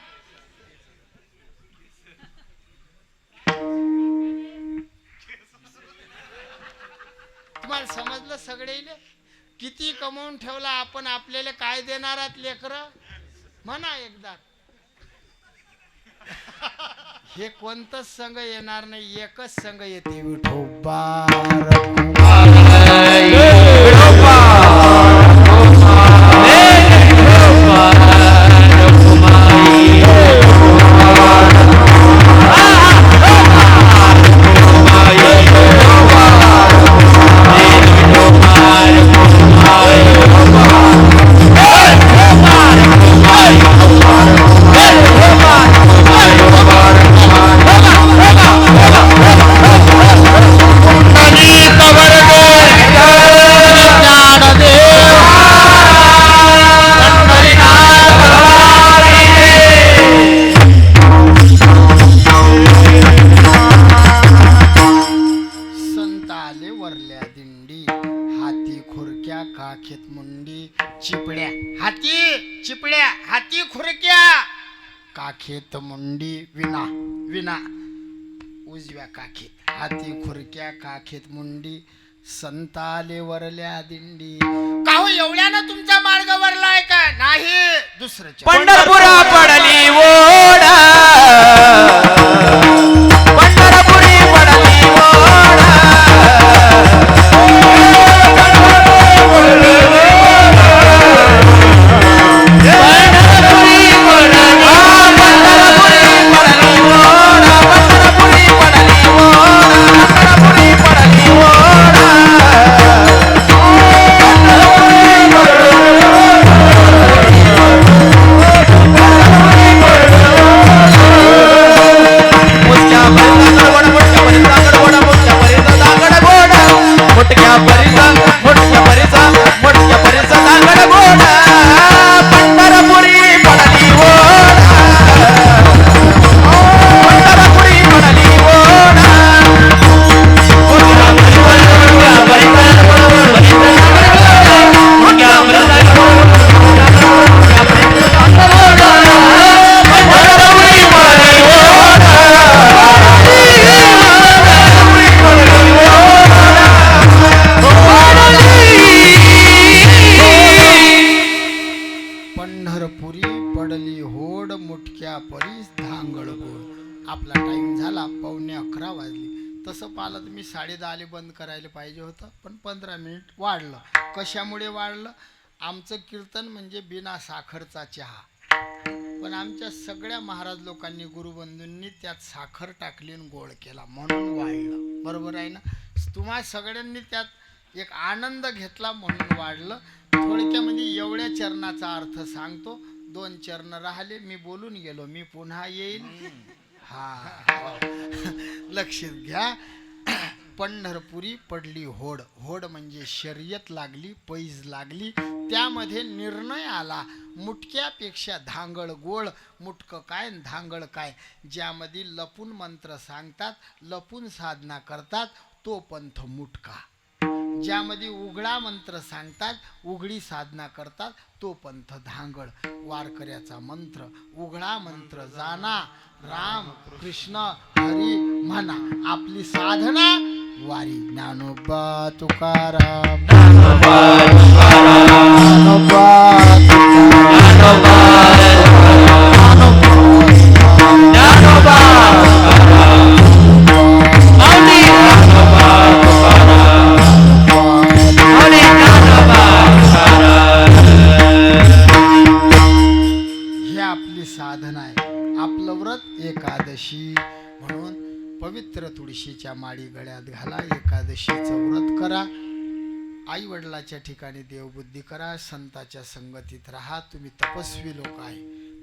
तुम्हाला समजलं सगळे किती कमवून ठेवला आपण आपल्याला काय देणार आहात लेकरं म्हणा एकदा हे कोणतंच संघ येणार नाही एकच संघ येते विठोबा आले वरल्या दिंडी हाती खुरक्या काखेत मुंडी चिपड्या हाती चिपड्या हाती खुरक्या काखेत मुंडी विना विना उजव्या काखेत हाती खुरक्या काखेत मुंडी संत आले वरल्या दिंडी. का हो एवढ्यानं तुमचा मार्ग वरलाय का नाही? दुसरं पंढरपुरा पडली ओढा पंढरपुरी पडली ओढा पंढरपुरी पडली होड मुटक्या परीस धांगड गोड. आपला टाइम झाला 11:15 वाजली. तसं पाहिलं तर मी 10:30 बंद करायला पाहिजे होतं पण 15 मिनिट वाढलं. कशामुळे वाढलं? आमचं कीर्तन म्हणजे बिना साखरचा चहा. पण आमच्या सगळ्या महाराज लोकांनी गुरुबंधूंनी त्यात साखर टाकली आणि गोड केला म्हणून वाढलं. बरोबर आहे ना? तुम्हा सगळ्यांनी त्यात एक आनंद घेतला म्हणून वाढलं. थोडक्यामध्ये एवढ्या चरणाचा अर्थ सांगतो. 2 चरण राहिले, मी बोलून गेलो, मी पुन्हा येईल. हा लक्षात घ्या. पंढरपुरी पडली होड. होड म्हणजे शर्यत लागली, पैज लागली. त्यामध्ये निर्णय आला मुटक्यापेक्षा धांगड गोळ. मुटकं काय धांगड काय? ज्यामध्ये लपून मंत्र सांगतात, लपून साधना करतात तो पंथ मुटका. ज्यामध्ये उघडा मंत्र सांगतात, उघडी साधना करतात तो पंथ धांगड. वारकऱ्याचा मंत्र उघडा मंत्र जाना, राम कृष्ण हरी म्हणा. आपली साधना वारी. ज्ञानोबा तुकाराम ज्ञानोबा साधना आहे. आपलं व्रत एकादशी म्हणून पवित्र तुळशीच्या माळी गळ्यात घाला. एकादशीचं व्रत करा. आई वडिलाच्या ठिकाणी देवबुद्धी करा. संताच्या संगतीत राहा. तुम्ही तपस्वी लोक आहे,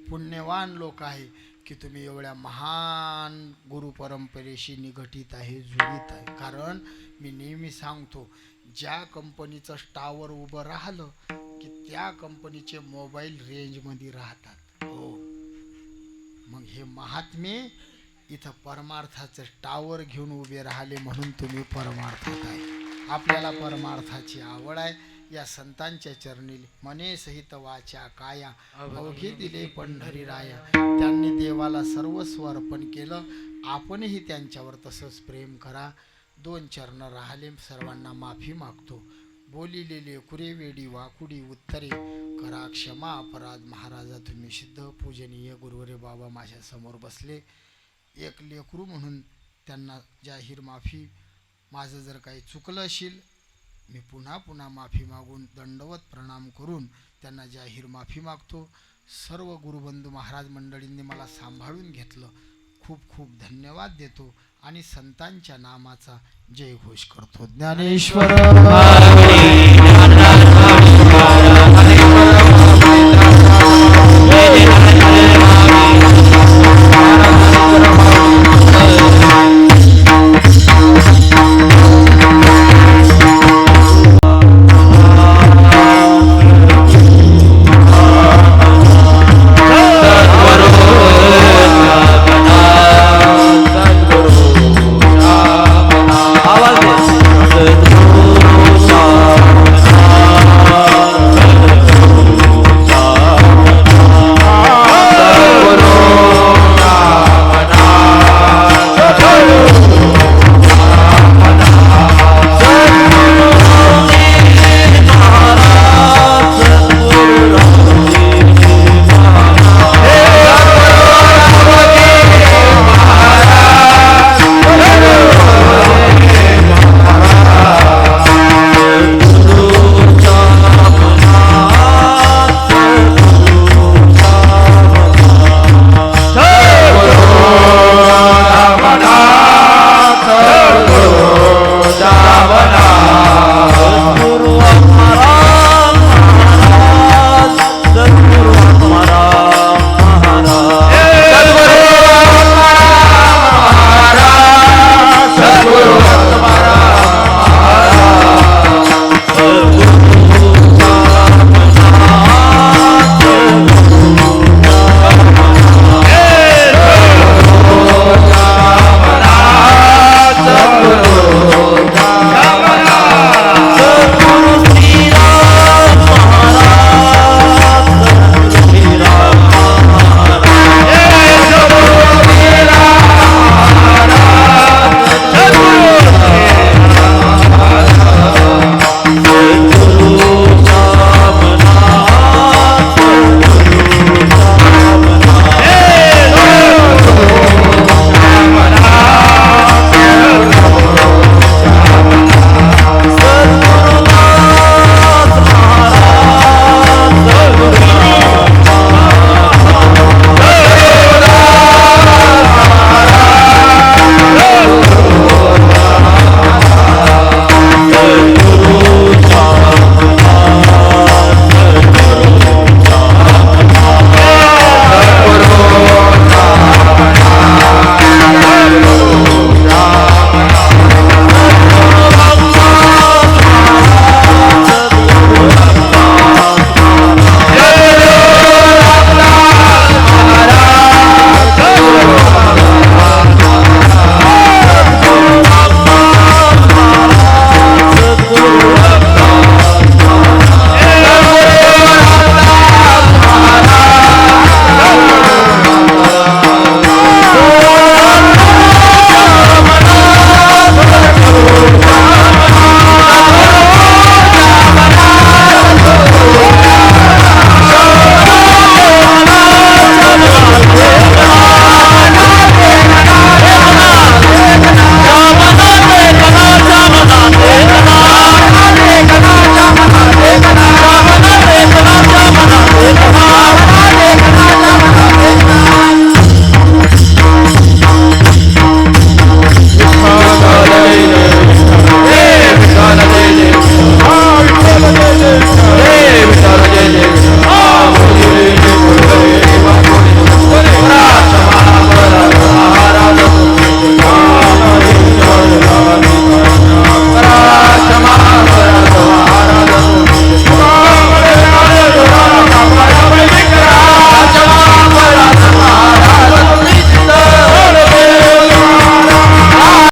पुण्यवान लोक आहे की तुम्ही एवढ्या महान गुरु परंपरेशी निगडित आहे, जुळीत आहे. कारण मी नेहमी सांगतो, ज्या कंपनीचं टावर उभं राहिलं की त्या कंपनीचे मोबाईल रेंजमध्ये राहतात. हो, मग हे महात्मे इथं परमार्थाचं टावर घेऊन उभे राहिले म्हणून तुम्ही परमार्थात आहे. आपल्याला परमार्थाची आवड आहे. या संतांच्या चरणी मने सहित वाचा काया अवघे दिले पंढरी राया. त्यांनी देवाला सर्वस्व अर्पण केलं. आपणही त्यांच्यावर तसंच प्रेम करा. 2 चरण राहिले. सर्वांना माफी मागतो. बोलिलेले कुरे वेडी वाकुडी उत्तरे करा क्षमा अपराध. महाराजा तुम्ही सिद्ध पूजनीय गुरुवरे बाबा माझ्या समोर बसले. एक लेकरू म्हणून त्यांना जाहीर माफी. माझं जर काही चुकलं असेल मी पुन्हा पुन्हा माफी मागून दंडवत प्रणाम करून त्यांना जाहीर माफी मागतो. सर्व गुरुबंधू महाराज मंडळींनी मला सांभाळून घेतलं. खूप खूप धन्यवाद देतो आणि संतांच्या नामाचा जयघोष करतो. ज्ञानेश्वर